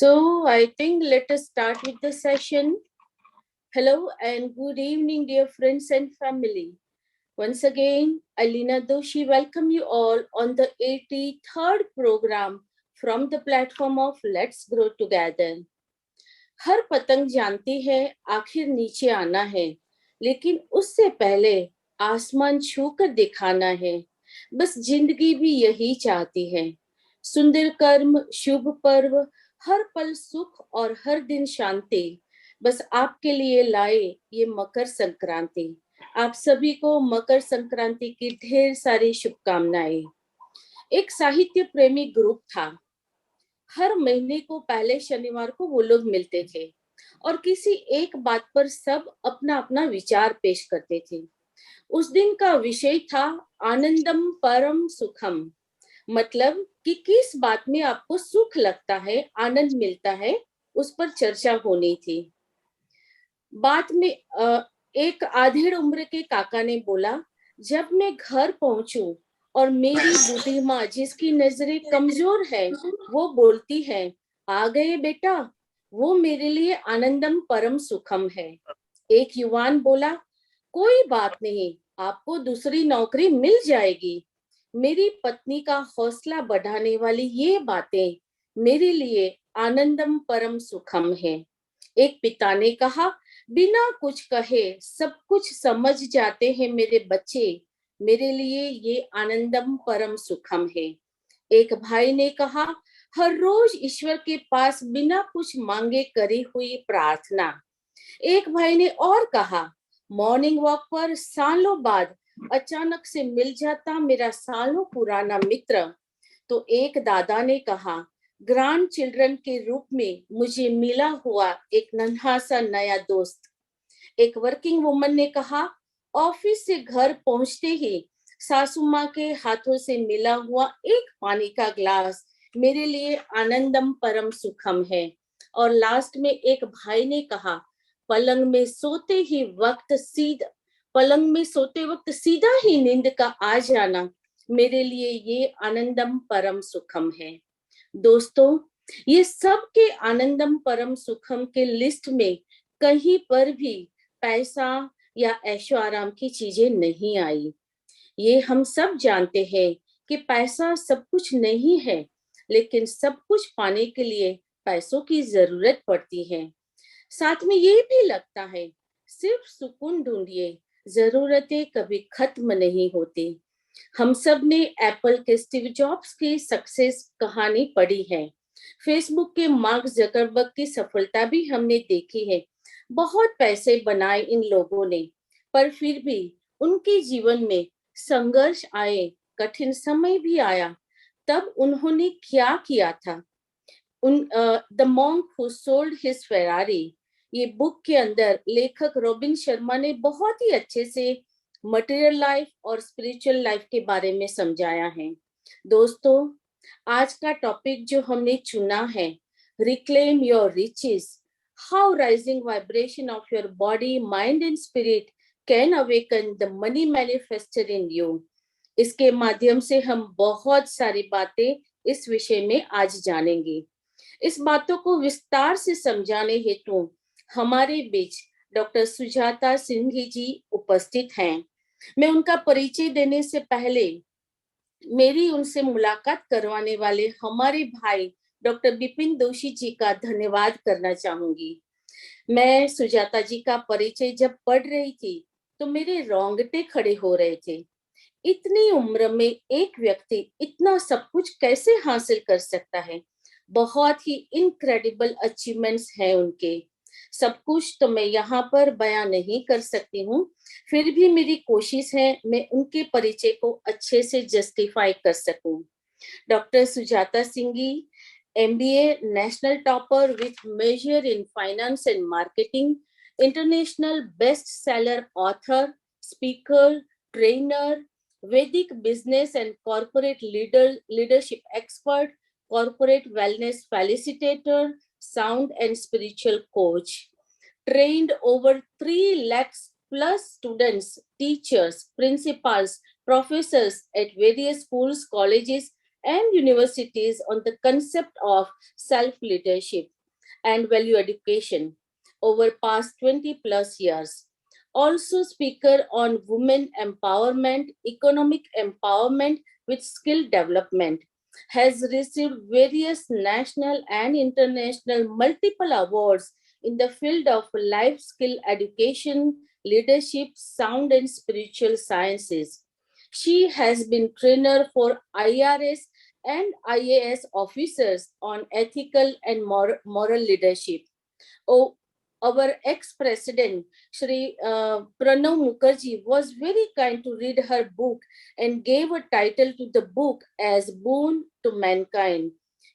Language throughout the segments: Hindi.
So I think let us start with the session. Hello and good evening, dear friends and family. Once again, Alina Doshi welcome you all on the 83rd program from the platform of Let's Grow Together. हर पतंग जानती है आखिर नीचे आना है, लेकिन उससे पहले आसमान छूकर दिखाना है। बस जिंदगी भी यही चाहती है, सुंदर कर्म, शुभ पर्व, हर पल सुख और हर दिन शांति। बस आपके लिए लाए ये मकर संक्रांति। आप सभी को मकर संक्रांति की ढेर सारी शुभकामनाएं। एक साहित्य प्रेमी ग्रुप था। हर महीने को पहले शनिवार को वो लोग मिलते थे और किसी एक बात पर सब अपना अपना विचार पेश करते थे। उस दिन का विषय था आनंदम परम सुखम, मतलब कि किस बात में आपको सुख लगता है, आनंद मिलता है, उस पर चर्चा होनी थी। बाद में एक आधेड़ उम्र के काका ने बोला, जब मैं घर पहुंचूं और मेरी बूढ़ी माँ जिसकी नजरें कमजोर है वो बोलती है, आ गए बेटा, वो मेरे लिए आनंदम परम सुखम है। एक युवान बोला, कोई बात नहीं, आपको दूसरी नौकरी मिल जाएगी। मेरी पत्नी का हौसला बढ़ाने वाली ये बातें मेरे लिए आनंदम परम सुखम है। एक पिता ने कहा, बिना कुछ कहे सब कुछ समझ जाते हैं मेरे बच्चे, मेरे लिए ये आनंदम परम सुखम है। एक भाई ने कहा, हर रोज ईश्वर के पास बिना कुछ मांगे करी हुई प्रार्थना। एक भाई ने और कहा, मॉर्निंग वॉक पर सालों बाद अचानक से मिल जाता मेरा सालों पुराना मित्र। तो एक दादा ने कहा, ग्रैंड चिल्ड्रन के रूप में मुझे मिला हुआ एक नन्हा सा नया दोस्त। एक वर्किंग वुमन ने कहा, ऑफिस से घर पहुंचते ही सासू माँ के हाथों से मिला हुआ एक पानी का ग्लास मेरे लिए आनंदम परम सुखम है। और लास्ट में एक भाई ने कहा, पलंग में सोते वक्त सीधा ही नींद का आ जाना मेरे लिए ये आनंदम परम सुखम है। दोस्तों, ये सब के आनंदम परम सुखम के लिस्ट में कहीं पर भी पैसा या ऐशो आराम की चीजें नहीं आई। ये हम सब जानते हैं कि पैसा सब कुछ नहीं है, लेकिन सब कुछ पाने के लिए पैसों की जरूरत पड़ती है। साथ में ये भी लगता है, सिर्फ सुकून ढूंढिए, जरूरतें कभी खत्म नहीं होती। हम सब ने एप्पल के स्टीव जॉब्स की सक्सेस कहानी पढ़ी है, फेसबुक के मार्क जकरबर्ग की सफलता भी हमने देखी है। बहुत पैसे बनाए इन लोगों ने, पर फिर भी उनके जीवन में संघर्ष आए, कठिन समय भी आया। तब उन्होंने क्या किया था? The monk who sold his Ferrari, ये बुक के अंदर लेखक रॉबिन शर्मा ने बहुत ही अच्छे से मटेरियल लाइफ और स्पिरिचुअल लाइफ के बारे में समझाया है। दोस्तों, आज का टॉपिक जो हमने चुना है, reclaim your riches, how rising vibration of your body, mind and spirit can awaken the money manifester in you. इसके माध्यम से हम बहुत सारी बातें इस विषय में आज जानेंगे। इस बातों को विस्तार से समझाने हेतु हमारे बीच डॉक्टर सुजाता सिंघी जी उपस्थित हैं। मैं उनका परिचय देने से पहले मेरी उनसे मुलाकात करवाने वाले हमारे भाई डॉक्टर बिपिन दोषी जी का धन्यवाद करना चाहूंगी। मैं सुजाता जी का परिचय जब पढ़ रही थी तो मेरे रोंगटे खड़े हो रहे थे। इतनी उम्र में एक व्यक्ति इतना सब कुछ कैसे हासिल कर सकता है? बहुत ही इनक्रेडिबल अचीवमेंट्स हैं उनके। सब कुछ तो मैं यहाँ पर बयां नहीं कर सकती हूँ, फिर भी मेरी कोशिश है मैं उनके परिचय को अच्छे से जस्टिफाई कर सकूं। Doctor Sujata Singhi, MBA national topper with major in finance and marketing, international best seller author, speaker, trainer, Vedic business and corporate leadership expert, corporate wellness facilitator, sound and spiritual coach. Trained over 3 lakhs plus students, teachers, principals, professors at various schools, colleges and universities on the concept of self-leadership and value education over past 20 plus years. Also speaker on women empowerment, economic empowerment with skill development, has received various national and international multiple awards in the field of life skill education, leadership, sound and spiritual sciences. She has been trainer for IRS and IAS officers on ethical and moral leadership. Oh, our ex-president, Shri Pranav Mukherjee, was very kind to read her book and gave a title to the book as Boon to Mankind.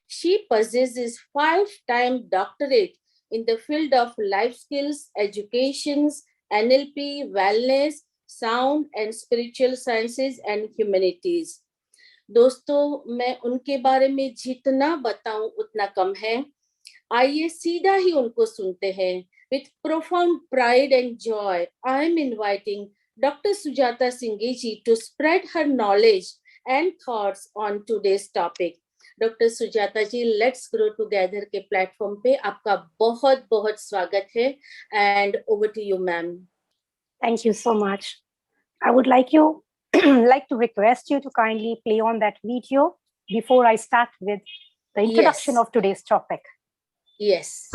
She possesses 5-time doctorate in the field of life skills, educations, NLP, wellness, sound and spiritual sciences and humanities. दोस्तों मैं उनके बारे में जितना बताऊं उतना कम है. आइए सीधा ही उनको सुनते हैं. With profound pride and joy, I am inviting Dr. Sujata Singhi to spread her knowledge and thoughts on today's topic. Dr. Sujata ji, let's grow together के प्लेटफॉर्म पे आपका बहुत बहुत स्वागत है. And over to you, ma'am. Thank you so much. I would like to request you to kindly play on that video before I start with the introduction of today's topic. Yes.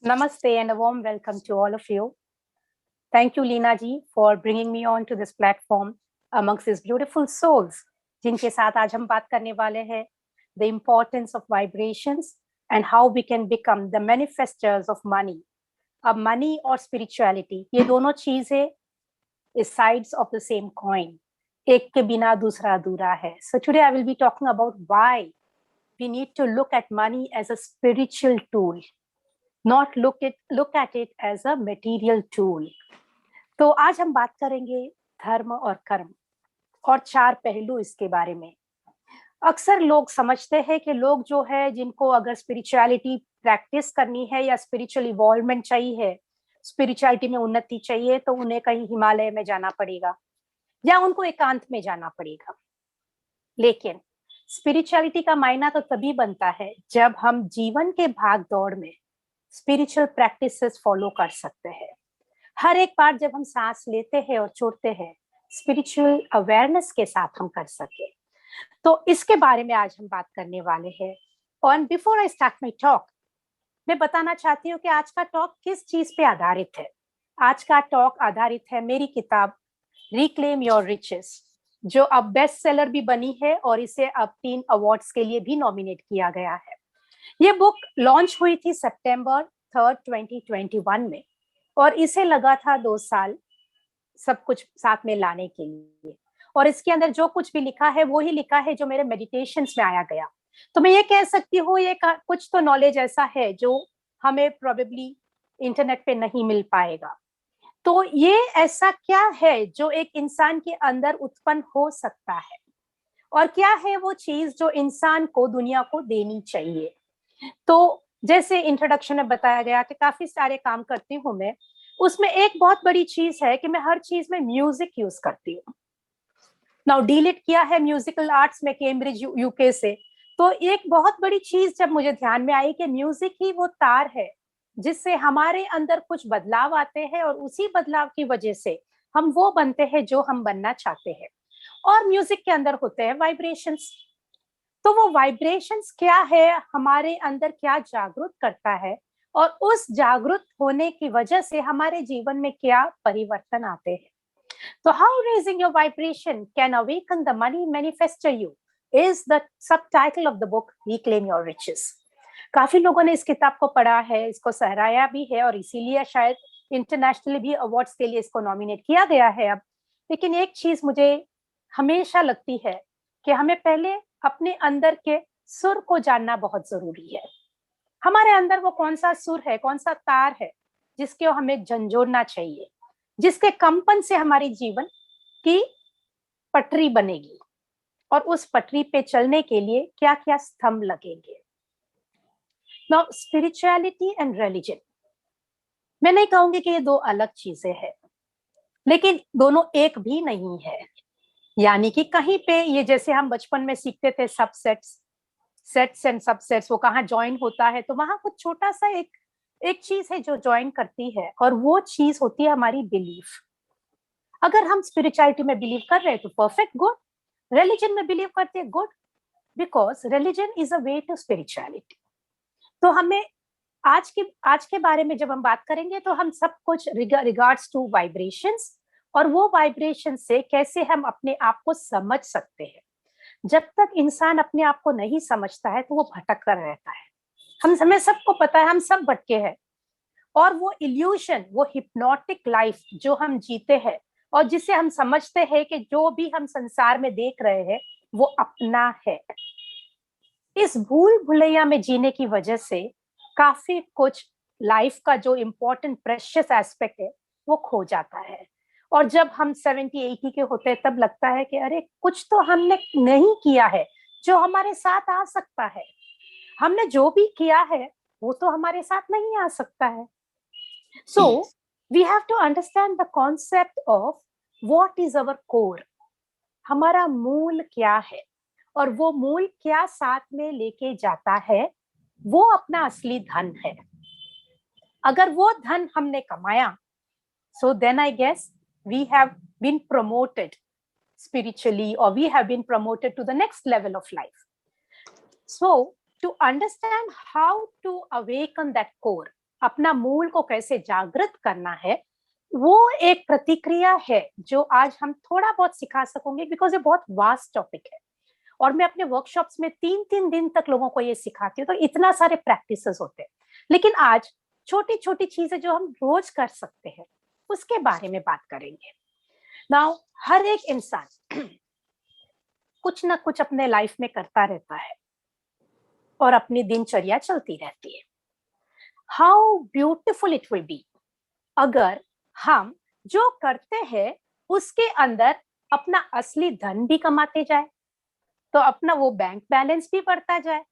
Namaste and a warm welcome to all of you. Thank you, Leena ji, for bringing me on to this platform amongst these beautiful souls, जिनके साथ आज हम बात करने वाले हैं the importance of vibrations and how we can become the manifestors of money. अब money और spirituality ये दोनों चीजें is sides of the same coin. एक के बिना दूसरा अधूरा है. So today I will be talking about why we need to look at money as a spiritual tool, not look at it as a material tool. तो आज हम बात करेंगे धर्म और कर्म और 4 पहलू इसके बारे में. अक्सर लोग समझते हैं कि लोग जो है जिनको अगर स्पिरिचुअलिटी प्रैक्टिस करनी है या स्पिरिचुअल इवॉल्वमेंट चाहिए, स्पिरिचुअलिटी में उन्नति चाहिए, तो उन्हें कहीं हिमालय में जाना पड़ेगा या उनको एकांत में जाना पड़ेगा. लेकिन स्पिरिचुअलिटी का मायना तो तभी बनता है जब हम जीवन के भाग दौड़ में स्पिरिचुअल प्रैक्टिसेस फॉलो कर सकते हैं. हर एक बार जब हम सांस लेते हैं और छोड़ते हैं, स्पिरिचुअल अवेयरनेस के साथ हम कर सके. तो इसके बारे में आज हम बात करने वाले हैं. और before I start my talk, मैं बताना चाहती हूँ कि आज का टॉक किस चीज पे आधारित है. आज का टॉक आधारित है मेरी किताब रिक्लेम योर रिचेस, जो अब बेस्ट सेलर भी बनी है और इसे अब 3 अवार्ड्स के लिए भी नॉमिनेट किया गया है. ये बुक लॉन्च हुई थी सितंबर 3, 2021 में और इसे लगा था 2 साल सब कुछ साथ में लाने के लिए. और इसके अंदर जो कुछ भी लिखा है वो ही लिखा है जो मेरे मेडिटेशंस में आया गया. तो मैं ये कह सकती हूँ ये कुछ तो नॉलेज ऐसा है जो हमें प्रोबेबली इंटरनेट पे नहीं मिल पाएगा. तो ये ऐसा क्या है जो एक इंसान के अंदर उत्पन्न हो सकता है और क्या है वो चीज जो इंसान को दुनिया को देनी चाहिए। तो जैसे इंट्रोडक्शन में बताया गया कि काफी सारे काम करती हूँ मैं, उसमें एक बहुत बड़ी चीज है कि मैं हर चीज में म्यूजिक यूज करती हूँ। नाउ डीलिट किया है म्यूजिकल आर्ट्स में कैम्ब्रिज यूके से, तो एक बहुत बड़ी चीज जब मुझे ध्यान में आई कि म्यूजिक ही वो तार है जिससे हमारे अंदर कुछ बदलाव आते हैं और उसी बदलाव की वजह से हम वो बनते हैं जो हम बनना चाहते हैं। और म्यूजिक के अंदर होते हैं वाइब्रेशंस। तो वो वाइब्रेशंस क्या है, हमारे अंदर क्या जागरूक करता है, और उस जागरूक होने की वजह से हमारे जीवन में क्या परिवर्तन आते हैं। तो how raising your vibration can awaken the money manifester you is the subtitle of the book reclaim your riches. काफी लोगों ने इस किताब को पढ़ा है, इसको सराहा भी है, और इसीलिए शायद इंटरनेशनली भी अवार्ड्स के लिए इसको नॉमिनेट किया गया है अब। लेकिन एक चीज मुझे हमेशा लगती है कि हमें पहले अपने अंदर के सुर को जानना बहुत जरूरी है। हमारे अंदर वो कौन सा सुर है, कौन सा तार है जिसके हमें झंझोड़ना चाहिए, जिसके कंपन से हमारी जीवन की पटरी बनेगी, और उस पटरी पे चलने के लिए क्या क्या स्तंभ लगेंगे। नाउ स्पिरिचुअलिटी एंड रिलीजन, मैं नहीं कहूंगी कि ये दो अलग चीजें हैं, लेकिन दोनों एक भी नहीं है। यानी कि कहीं पे ये जैसे हम बचपन में सीखते थे सबसेट्स, सेट्स एंड सबसेट्स, वो कहाँ ज्वाइन होता है, तो वहां कुछ छोटा सा एक चीज है जो ज्वाइन करती है, और वो चीज होती है हमारी बिलीफ। अगर हम स्पिरिचुअलिटी में बिलीव कर रहे हैं तो परफेक्ट, गुड। रिलीजन में बिलीव करते हैं, good, because religion is a way to spirituality. तो हमें आज के बारे में जब हम बात करेंगे तो हम सब कुछ रिगार्ड्स टू वाइब्रेशंस, और वो वाइब्रेशन से कैसे हम अपने आप को समझ सकते हैं। जब तक इंसान अपने आप को नहीं समझता है तो वो भटक कर रहता है। हमें सबको पता है हम सब भटके हैं, और वो इल्यूशन, वो हिप्नोटिक लाइफ जो हम जीते हैं और जिसे हम समझते हैं कि जो भी हम संसार में देख रहे हैं वो अपना है, इस भूल भुलैया में जीने की वजह से काफी कुछ लाइफ का जो इम्पोर्टेंट प्रेशियस एस्पेक्ट है वो खो जाता है। और जब हम 70-80 के होते हैं तब लगता है कि अरे कुछ तो हमने नहीं किया है जो हमारे साथ आ सकता है, हमने जो भी किया है वो तो हमारे साथ नहीं आ सकता है। So we have to understand the concept of what is our core, हमारा मूल क्या है, और वो मूल क्या साथ में लेके जाता है, वो अपना असली धन है। अगर वो धन हमने कमाया, so then I guess we have been promoted spiritually, or we have been promoted to the next level of life. So to understand how to awaken that core, अपना मूल को कैसे जागृत करना है, वो एक प्रतिक्रिया है जो आज हम थोड़ा बहुत सिखा सकेंगे, बिकॉज ये बहुत वास्ट टॉपिक है। और मैं अपने वर्कशॉप्स में 3-3 दिन तक लोगों को ये सिखाती हूँ, तो इतना सारे प्रैक्टिसेस होते हैं। लेकिन आज छोटी छोटी चीजें जो हम रोज कर सकते हैं उसके बारे में बात करेंगे। नाउ हर एक इंसान कुछ ना कुछ अपने लाइफ में करता रहता है और अपनी दिनचर्या चलती रहती है। How beautiful it will be अगर हम जो करते हैं उसके अंदर अपना असली धन भी कमाते जाए, तो अपना वो बैंक बैलेंस भी बढ़ता जाए।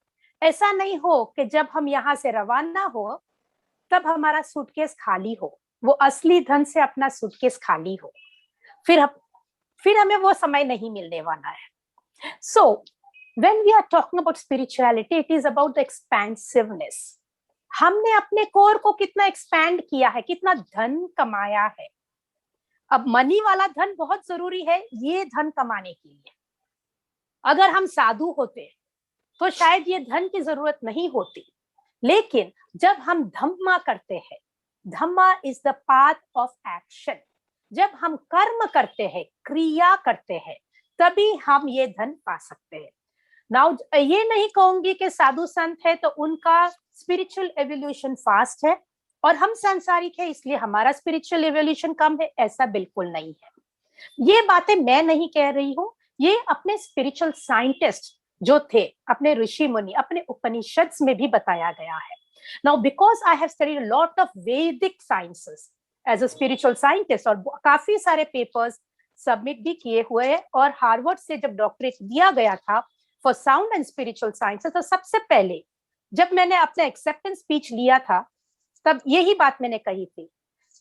ऐसा नहीं हो कि जब हम यहाँ से रवाना हो तब हमारा सूटकेस खाली हो, वो असली धन से अपना सूटकेस खाली हो, फिर हमें वो समय नहीं मिलने वाला है। So when we are talking about spirituality, it is about the expensiveness. हमने अपने कोर को कितना एक्सपैंड किया है, कितना धन कमाया है। अब मनी वाला धन बहुत जरूरी है ये धन कमाने के लिए। अगर हम साधु होते तो शायद ये धन की जरूरत नहीं होती, लेकिन जब हम धम्मा करते हैं, dhamma is the path of action, जब हम कर्म करते हैं, क्रिया करते हैं, तभी हम ये धन पा सकते हैं। नाउ ये नहीं कहूंगी कि साधु संत है तो उनका स्पिरिचुअल एवोल्यूशन फास्ट है और हम सांसारिक है इसलिए हमारा स्पिरिचुअल एवोल्यूशन कम है, ऐसा बिल्कुल नहीं है। ये बातें मैं नहीं कह रही हूँ, ये अपने स्पिरिचुअल साइंटिस्ट जो थे, अपने ऋषि मुनि, अपने उपनिषद में भी बताया गया है। Now because I have studied a lot of Vedic sciences as a spiritual scientist, और काफी सारे पेपर्स सबमिट भी किए हुए हैं, और हार्वर्ड से जब डॉक्टरेट दिया गया था for sound and spiritual sciences, तो सबसे पहले जब मैंने अपना एक्सेप्टेंस स्पीच लिया था तब यही बात मैंने कही थी,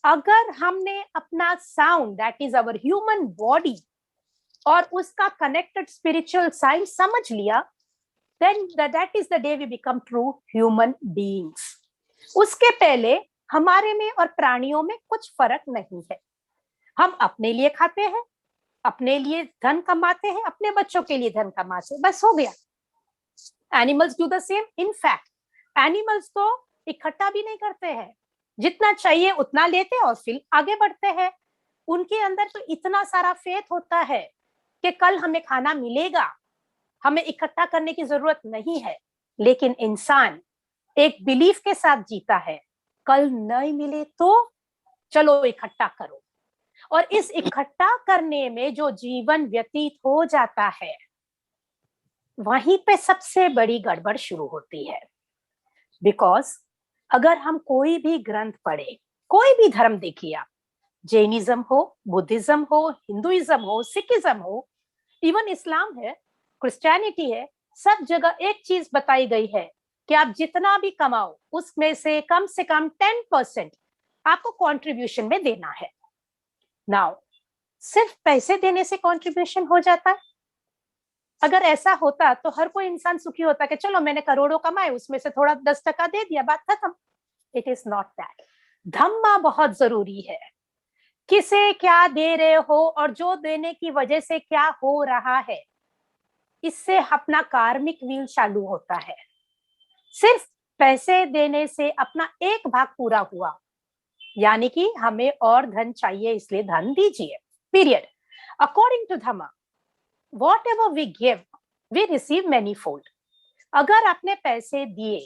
अगर हमने अपना sound, that is our human body, और उसका कनेक्टेड स्पिरिचुअल साइंस समझ लिया, then that is the day we become true human beings. उसके पहले हमारे में और प्राणियों में कुछ फर्क नहीं है। हम अपने लिए खाते हैं, अपने लिए धन कमाते हैं, अपने बच्चों के लिए धन कमाते हैं, बस हो गया। Animals do the same. In fact animals तो इकट्ठा भी नहीं करते हैं, जितना चाहिए उतना लेते हैं और फिर आगे बढ़ते हैं। उनके अंदर तो इतना सारा फेथ होता है कि कल हमें खाना मिलेगा, हमें इकट्ठा करने की जरूरत नहीं है। लेकिन इंसान एक बिलीफ के साथ जीता है, कल नहीं मिले तो चलो इकट्ठा करो, और इस इकट्ठा करने में जो जीवन व्यतीत हो जाता है, वहीं पे सबसे बड़ी गड़बड़ शुरू होती है। बिकॉज अगर हम कोई भी ग्रंथ पढ़े, कोई भी धर्म देखिए आप, जैनिज्म हो, बुद्धिज्म हो, हिंदुइज्म हो, सिखिज्म हो, इवन इस्लाम है, क्रिश्चियनिटी है, सब जगह एक चीज बताई गई है कि आप जितना भी कमाओ उसमें से कम 10% आपको कंट्रीब्यूशन में देना है। नाउ सिर्फ पैसे देने से कंट्रीब्यूशन हो जाता है? अगर ऐसा होता तो हर कोई इंसान सुखी होता कि चलो मैंने करोड़ों कमाए, उसमें से थोड़ा 10% दे दिया, बात खत्म। It is not that. Dhamma बहुत जरूरी है। किसे क्या दे रहे हो और जो देने की वजह से क्या हो रहा है, इससे अपना कार्मिक व्हील चालू होता है। सिर्फ पैसे देने से अपना एक भाग पूरा हुआ, यानी कि हमें और धन चाहिए इसलिए धन दीजिए, period. According to dhamma, whatever we give, we receive manifold. अगर आपने पैसे दिए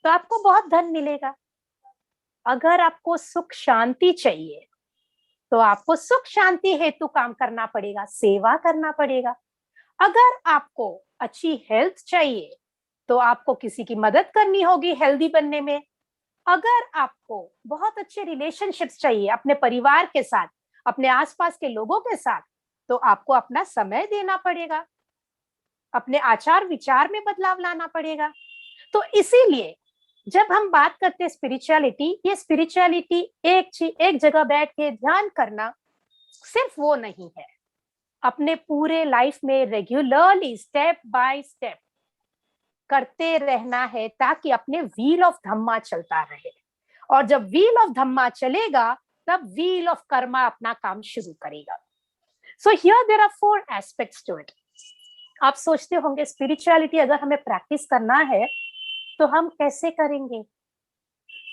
तो आपको बहुत धन मिलेगा। अगर आपको सुख शांति चाहिए तो आपको सुख शांति हेतु काम करना पड़ेगा, सेवा करना पड़ेगा। अगर आपको अच्छी हेल्थ चाहिए तो आपको किसी की मदद करनी होगी हेल्दी बनने में। अगर आपको बहुत अच्छे रिलेशनशिप्स चाहिए अपने परिवार के साथ, अपने आसपास के लोगों के साथ, तो आपको अपना समय देना पड़ेगा, अपने आचार विचार में बदलाव लाना पड़ेगा। तो इसीलिए जब हम बात करते हैं स्पिरिचुअलिटी, ये स्पिरिचुअलिटी एक जगह बैठ के ध्यान करना सिर्फ वो नहीं है, अपने पूरे लाइफ में रेगुलरली स्टेप बाय स्टेप करते रहना है, ताकि अपने व्हील ऑफ धम्मा चलता रहे। और जब व्हील ऑफ धम्मा चलेगा तब व्हील ऑफ कर्मा अपना काम शुरू करेगा। So here there are 4 aspects to it. आप सोचते होंगे स्पिरिचुअलिटी अगर हमें प्रैक्टिस करना है तो हम कैसे करेंगे,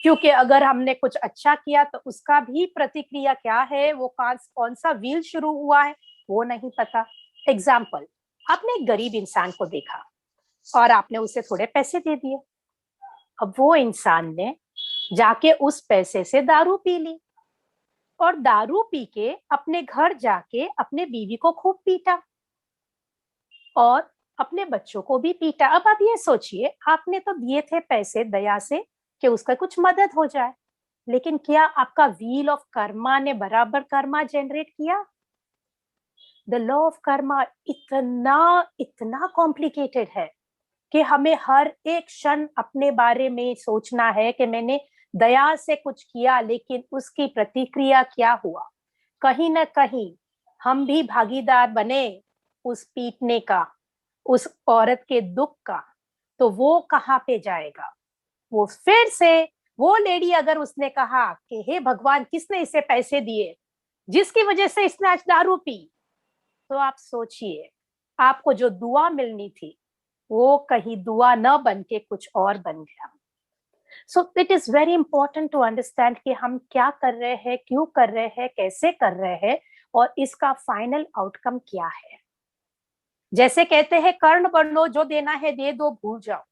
क्योंकि अगर हमने कुछ अच्छा किया तो उसका भी प्रतिक्रिया क्या है, वो कौन सा व्हील शुरू हुआ है वो नहीं पता। एग्जाम्पल, आपने एक गरीब इंसान को देखा और आपने उसे थोड़े पैसे दे दिए। अब वो इंसान ने जाके उस पैसे से दारू पी ली और दारू पी के अपने घर जाके अपने बीवी को खूब पीटा और अपने बच्चों को भी पीटा। अब आप ये सोचिए, आपने तो दिए थे पैसे दया से कि उसका कुछ मदद हो जाए, लेकिन क्या आपका व्हील ऑफ कर्मा ने बराबर कर्मा जनरेट किया? द लॉ ऑफ कर्मा इतना कॉम्प्लिकेटेड है कि हमें हर एक क्षण अपने बारे में सोचना है कि मैंने दया से कुछ किया, लेकिन उसकी प्रतिक्रिया क्या हुआ। कहीं ना कहीं हम भी भागीदार बने उस पीटने का, उस औरत के दुख का, तो वो कहाँ पे जाएगा? वो फिर से वो लेडी अगर उसने कहा कि हे भगवान, किसने इसे पैसे दिए जिसकी वजह से इसने आज दारू पी, तो आप सोचिए आपको जो दुआ मिलनी थी वो कहीं दुआ न बन के कुछ और बन गया। So it is very important to understand कि हम क्या कर रहे हैं, क्यों कर रहे हैं, कैसे कर रहे हैं और इसका फाइनल आउटकम क्या है। जैसे कहते हैं कर्ण बनो, जो देना है दे दो, भूल जाओ।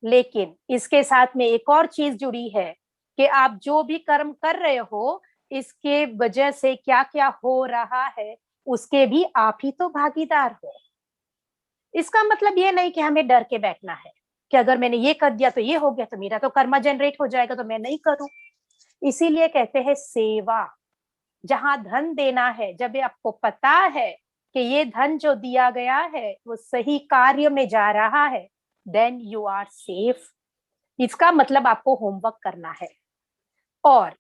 लेकिन इसके साथ में एक और चीज जुड़ी है कि आप जो भी कर्म कर रहे हो, इसके वजह से क्या क्या हो रहा है उसके भी आप ही तो भागीदार हो। इसका मतलब ये नहीं कि हमें डर के बैठना है कि अगर मैंने ये कर दिया तो ये हो गया, तो मेरा तो कर्मा जनरेट हो जाएगा, तो मैं नहीं करूं। इसीलिए कहते हैं सेवा। जहां धन देना है, जब ये आपको पता है कि ये धन जो दिया गया है वो सही कार्य में जा रहा है, देन यू आर सेफ। इसका मतलब आपको होमवर्क करना है। और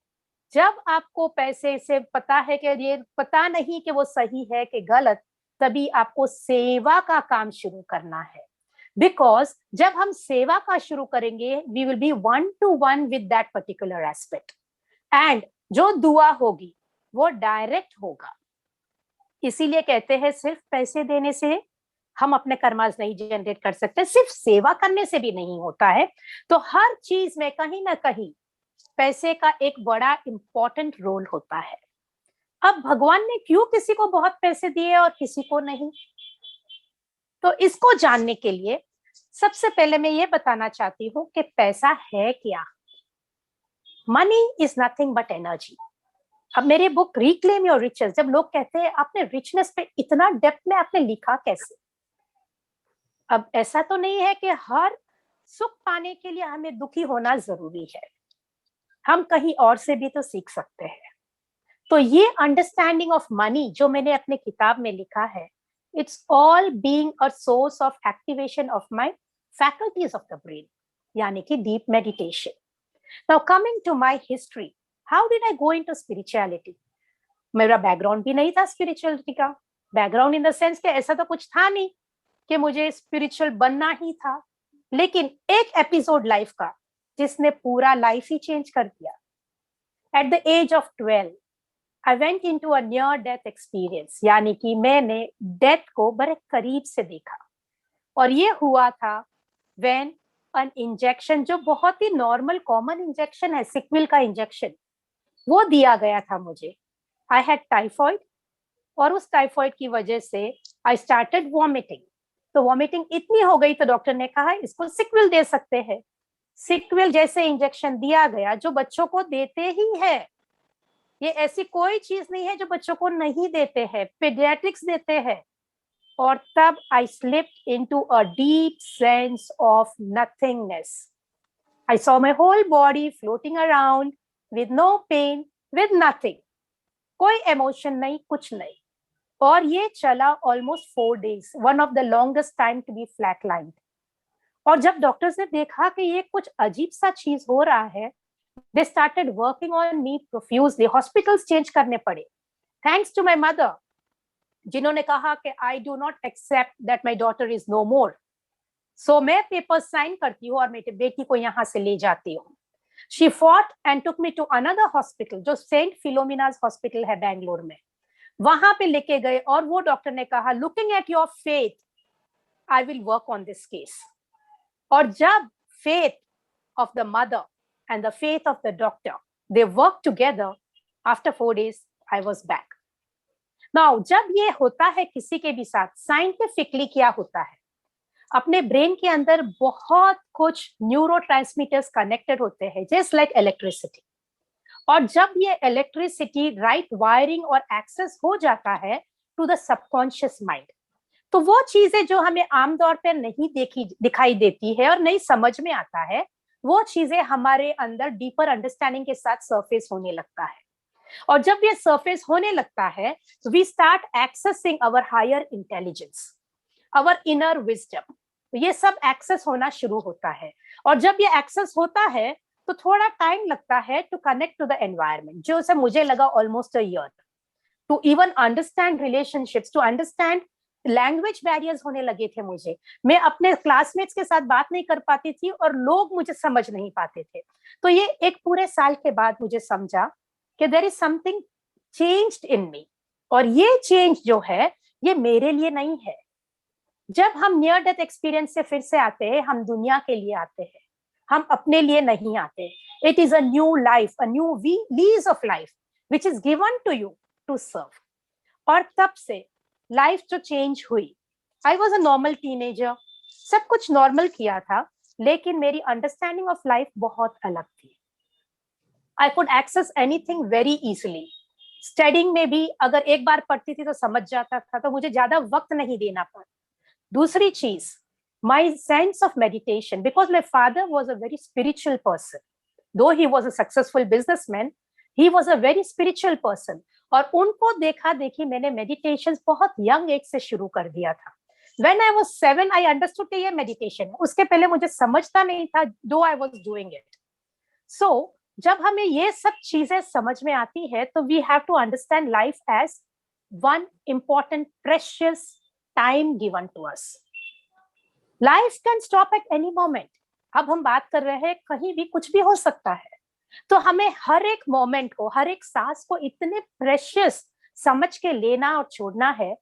जब आपको पैसे से पता है कि ये पता नहीं कि वो सही है कि गलत, तभी आपको सेवा का काम शुरू करना है। बिकॉज जब हम सेवा का शुरू करेंगे, we will be 1-to-1 with that particular aspect, and जो दुआ होगी वो डायरेक्ट होगा। इसीलिए कहते हैं सिर्फ पैसे देने से हम अपने कर्मास नहीं जनरेट कर सकते, सिर्फ सेवा करने से भी नहीं होता है। तो हर चीज में कहीं ना कहीं पैसे का एक बड़ा इंपॉर्टेंट रोल होता है। अब भगवान ने क्यों किसी को बहुत पैसे दिए और किसी को नहीं? तो इसको जानने के लिए सबसे पहले मैं ये बताना चाहती हूँ कि पैसा है क्या। Money is nothing but energy. अब मेरे बुक रिक्लेम योर रिचेस, जब लोग कहते हैं आपने रिचनेस पे इतना डेप्थ में आपने लिखा कैसे? अब ऐसा तो नहीं है कि हर सुख पाने के लिए हमें दुखी होना जरूरी है, हम कहीं और से भी तो सीख सकते हैं। तो ये अंडरस्टैंडिंग ऑफ मनी जो मैंने अपने किताब में लिखा है, it's all being a source of activation of my faculties of the brain, यानी कि deep meditation. Now coming to my history, how did I go into spirituality? मेरा बैकग्राउंड भी नहीं था स्पिरिचुअलिटी का। बैकग्राउंड इन द सेंस कि ऐसा तो कुछ था नहीं कि मुझे स्पिरिचुअल बनना ही था, लेकिन एक एपिसोड लाइफ का जिसने पूरा लाइफ ही चेंज कर दिया। At the age of 12 I went into a near death experience, यानी कि मैंने डेथ को बड़े करीब से देखा। और ये हुआ था व्हेन एन इंजेक्शन, जो बहुत ही नॉर्मल कॉमन इंजेक्शन है, सिक्विल का इंजेक्शन, वो दिया गया था मुझे। आई हैड टाइफॉइड, और उस टाइफॉइड की वजह से आई स्टार्टेड वॉमिटिंग। तो वॉमिटिंग इतनी हो गई तो डॉक्टर ने कहा इसको सिक्विल दे सकते हैं। सिक्विल जैसे इंजेक्शन दिया गया जो बच्चों को देते ही है, ये ऐसी कोई चीज नहीं है जो बच्चों को नहीं देते हैं, पीडियाट्रिक्स देते हैं। और तब I slipped into a deep sense of nothingness. I saw my whole body floating around with no pain, with nothing, कोई इमोशन नहीं, कुछ नहीं। और ये चला almost 4 days, one of the longest time to be flat lined. और जब डॉक्टर्स ने देखा कि ये कुछ अजीब सा चीज हो रहा है, they started working on me profusely. Hospitals change करने पड़े, थैंक्स टू माय मदर, जिन्होंने कहा कि I do not accept that my daughter is no more. So मैं पेपर साइन करती हूँ और मेरी बेटी को यहाँ से ले जाती हूँ। She fought and took me to another hospital, जो सेंट फिलोमिनाज हॉस्पिटल है बैंगलोर में, वहां पे लेके गए। और वो डॉक्टर ने कहा looking at your faith I will work on this case. और जब faith of the mother and the faith of the doctor, they worked together, after 4 days I was back. Now जब ये होता है किसी के भी साथ, साइंटिफिकली क्या होता है, अपने ब्रेन के अंदर बहुत कुछ न्यूरोट्रांसमीटर्स कनेक्टेड होते हैं, जस्ट लाइक इलेक्ट्रिसिटी। और जब ये इलेक्ट्रिसिटी राइट वायरिंग और एक्सेस हो जाता है टू द सबकॉन्शियस माइंड, तो वो चीजें जो हमें आमतौर पर नहीं दिखाई देती है और नहीं समझ में आता है, वो चीजें हमारे अंदर डीपर अंडरस्टैंडिंग के साथ सरफेस होने लगता है। और जब ये सरफेस होने लगता है, we start accessing our higher intelligence, our inner wisdom. ये सब एक्सेस होना शुरू होता है। और जब ये एक्सेस होता है तो थोड़ा टाइम लगता है to connect to the environment, जो से मुझे लगा almost a year, to even understand relationships, to understand language barriers होने लगे थे मुझे। मैं अपने क्लासमेट्स के साथ बात नहीं कर पाती थी और लोग मुझे समझ नहीं पाते थे। तो ये एक पूरे साल के बाद मुझे समझा कि there is something changed in me, और ये चेंज जो है ये मेरे लिए नहीं है। जब हम नियर डेथ एक्सपीरियंस से फिर से आते हैं, हम दुनिया के लिए आते हैं, हम अपने लिए नहीं आते। It is a new life, a new lease of life which is given to you to serve. और तब से लाइफ जो चेंज हुई, I was a normal teenager, सब कुछ नॉर्मल किया था, लेकिन मेरी अंडरस्टैंडिंग ऑफ लाइफ बहुत अलग थी। I could access anything very easily. Studying में भी अगर एक बार पढ़ती थी तो समझ जाता था, तो मुझे ज्यादा वक्त नहीं देना पड़ा। दूसरी चीज, my sense of meditation, because my father was a very spiritual person, though he was a successful businessman, he was a very spiritual person. और उनको देखा देखी मैंने मेडिटेशन बहुत यंग एज से शुरू कर दिया था। When I was 7, I understood कि ये मेडिटेशन है। उसके पहले मुझे समझता नहीं था, though I was doing it. So जब हमें ये सब चीजें समझ में आती है तो we have to understand life as one important precious time given to us. Life can stop at any moment. अब हम बात कर रहे हैं कहीं भी कुछ भी हो सकता है, तो हमें हर एक मोमेंट को, हर एक सांस को इतने प्रेशियस समझ के लेना और छोड़ना है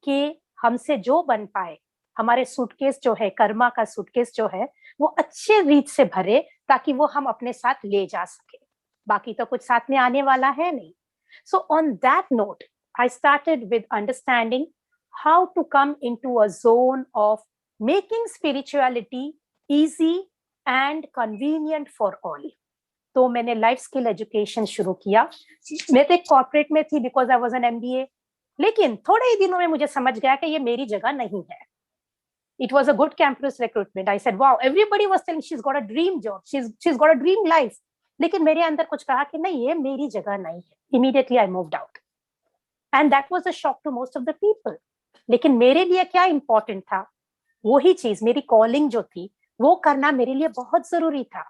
कि हमसे जो बन पाए, हमारे सूटकेस जो है, कर्मा का सूटकेस जो है, वो अच्छे रीत से भरे ताकि वो हम अपने साथ ले जा सके। बाकी तो कुछ साथ में आने वाला है नहीं। So on that note, I started with understanding how to come into a zone of making spirituality easy and convenient for all. तो मैंने लाइफ स्किल एजुकेशन शुरू किया। मैं तो एक कॉर्पोरेट में थी because I was an MBA, लेकिन थोड़े ही दिनों में मुझे समझ गया कि ये मेरी जगह नहीं है। It was a good campus recruitment. I said, wow, everybody was telling she's got a dream job, she's got a dream life. लेकिन मेरे अंदर कुछ कहा कि नहीं, ये मेरी जगह नहीं है। Immediately I moved out. And that was a shock to most of the people. लेकिन मेरे लिए क्या important था, वही चीज, मेरी कॉलिंग जो थी वो करना मेरे लिए बहुत जरूरी था।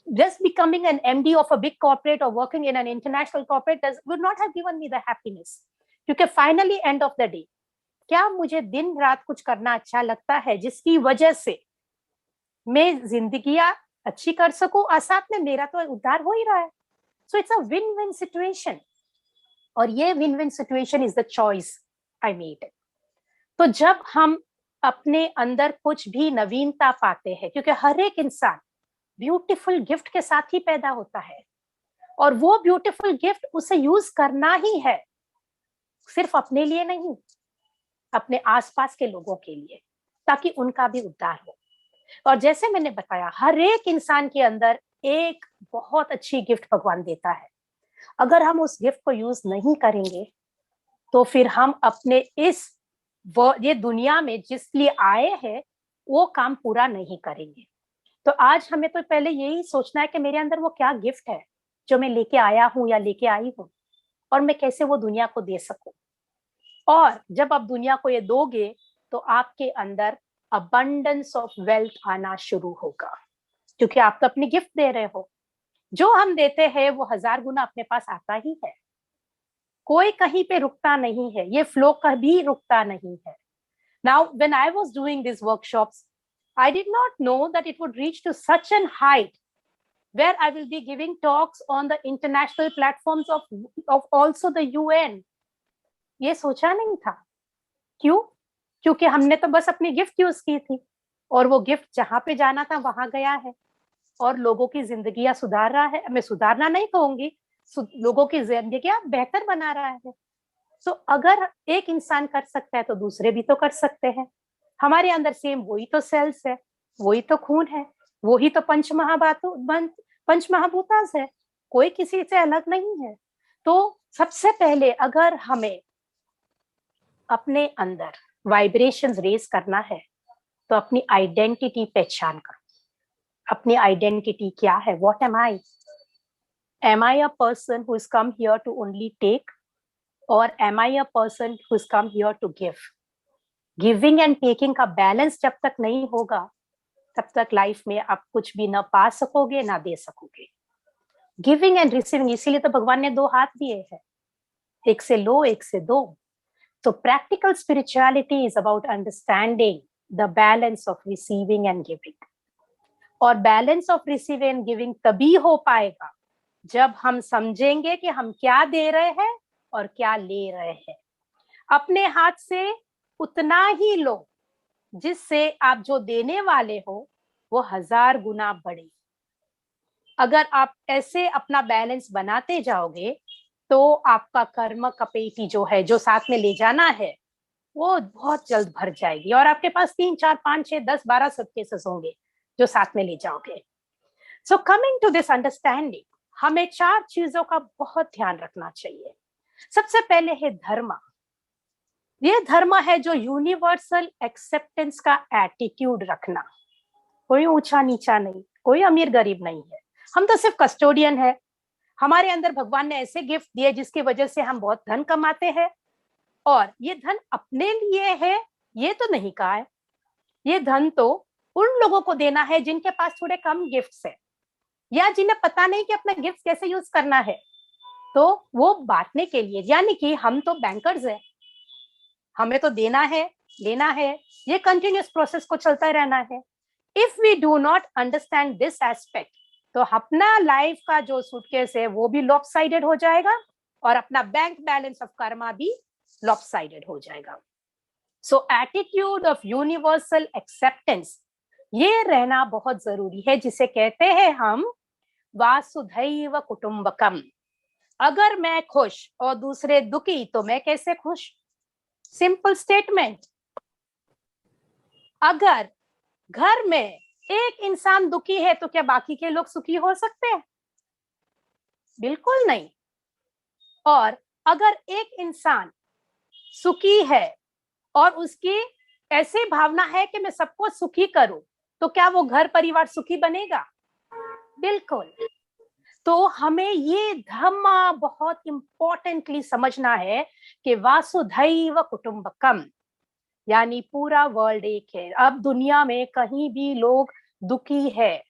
Just becoming an MD of a big corporate or working in an international corporate would not have given me the happiness. क्योंकि finally end of the day, क्या मुझे दिन रात कुछ करना अच्छा लगता है जिसकी वजह से मैं जिंदगियां अच्छी कर सकूं और साथ में मेरा तो उद्धार हो ही रहा है। So it's a win win situation, और ये win win situation is the choice I made. तो जब हम अपने अंदर कुछ भी नवीनता पाते हैं, क्योंकि हर एक इंसान ब्यूटीफुल गिफ्ट के साथ ही पैदा होता है, और वो ब्यूटीफुल गिफ्ट उसे यूज करना ही है, सिर्फ अपने लिए नहीं, अपने आसपास के लोगों के लिए, ताकि उनका भी उद्धार हो। और जैसे मैंने बताया, हर एक इंसान के अंदर एक बहुत अच्छी गिफ्ट भगवान देता है। अगर हम उस गिफ्ट को यूज नहीं करेंगे तो फिर हम अपने ये दुनिया में जिस लिए आए हैं वो काम पूरा नहीं करेंगे। तो आज हमें तो पहले यही सोचना है कि मेरे अंदर वो क्या गिफ्ट है जो मैं लेके आया हूं या लेके आई हूं, और मैं कैसे वो दुनिया को दे सकूं। और जब आप दुनिया को ये दोगे तो आपके अंदर अबंडेंस ऑफ वेल्थ आना शुरू होगा, क्योंकि आप तो अपनी गिफ्ट दे रहे हो। जो हम देते हैं वो 1000 गुना अपने पास आता ही है। कोई कहीं पे रुकता नहीं है, ये फ्लो कभी रुकता नहीं है। Now, when I was doing these workshops, I did not know that it would reach to such an height where I will be giving talks on the international platforms of also the UN. ये सोचा नहीं था। क्यों? क्योंकि हमने तो बस अपनी गिफ्ट यूज की थी, और वो गिफ्ट जहां पे जाना था वहां गया है, और लोगों की जिंदगियां सुधार रहा है। मैं सुधारना नहीं कहूंगी, लोगों की जिंदगियां बेहतर बना रहा है। तो अगर एक इंसान कर सकता है तो दूसरे भी तो कर सकते हैं। हमारे अंदर सेम वही तो सेल्स है, वही तो खून है, वही तो पंचमहाभूतास है, कोई किसी से अलग नहीं है। तो सबसे पहले अगर हमें अपने अंदर वाइब्रेशंस रेज करना है तो अपनी आइडेंटिटी पहचान करो। अपनी आइडेंटिटी क्या है? What am I? Am I a person who is come here to only take, और am I a person who is come here to give? Giving and taking का बैलेंस जब तक नहीं होगा तब तक लाइफ में आप कुछ भी ना पा सकोगे ना दे सकोगे। गिविंग एंड रिसीविंग, इसीलिए तो भगवान ने 2 हाथ दिए हैं, एक से लो एक से दो। तो practical spirituality is about understanding the balance of receiving and giving. और balance of receiving and giving तभी हो पाएगा जब हम समझेंगे कि हम क्या दे रहे हैं और क्या ले रहे हैं। अपने हाथ से उतना ही लो जिससे आप जो देने वाले हो वो 1000 गुना बढ़े। अगर आप ऐसे अपना बैलेंस बनाते जाओगे तो आपका कर्म कपेटी जो है, जो साथ में ले जाना है, वो बहुत जल्द भर जाएगी, और आपके पास 3, 4, 5, 6, 10, 12 सूटकेसेस होंगे जो साथ में ले जाओगे। So coming to this understanding, हमें 4 चीजों का बहुत ध्यान रखना चाहिए। सबसे पहले है धर्म। ये धर्म है जो यूनिवर्सल एक्सेप्टेंस का एटीट्यूड रखना। कोई ऊंचा नीचा नहीं, कोई अमीर गरीब नहीं है, हम तो सिर्फ कस्टोडियन है। हमारे अंदर भगवान ने ऐसे गिफ्ट दिए जिसकी वजह से हम बहुत धन कमाते हैं, और ये धन अपने लिए है ये तो नहीं कहा है। ये धन तो उन लोगों को देना है जिनके पास थोड़े कम गिफ्ट्स है, या जिन्हें पता नहीं कि अपना गिफ्ट कैसे यूज करना है, तो वो बांटने के लिए। यानी कि हम तो बैंकर्स हैं, हमें तो देना है, लेना है, ये कंटिन्यूस प्रोसेस को चलता रहना है। If we do not understand this aspect, तो अपना लाइफ का जो सूटकेस है वो भी लॉपसाइडेड हो जाएगा, और अपना बैंक बैलेंस ऑफ कर्मा भी लॉपसाइडेड हो जाएगा। सो एटीट्यूड ऑफ यूनिवर्सल एक्सेप्टेंस, ये रहना बहुत जरूरी है, जिसे कहते हैं हम वासुधैव कुटुंबकम। अगर मैं खुश और दूसरे दुखी तो मैं कैसे खुश? Simple statement. अगर घर में एक इंसान दुखी है तो क्या बाकी के लोग सुखी हो सकते हैं? बिल्कुल नहीं। और अगर एक इंसान सुखी है और उसकी ऐसी भावना है कि मैं सबको सुखी करूं, तो क्या वो घर परिवार सुखी बनेगा? बिल्कुल। तो हमें ये धम्मा बहुत इंपॉर्टेंटली समझना है कि वासुधैव कुटुंबकम, यानी पूरा वर्ल्ड एक है। अब दुनिया में कहीं भी लोग दुखी है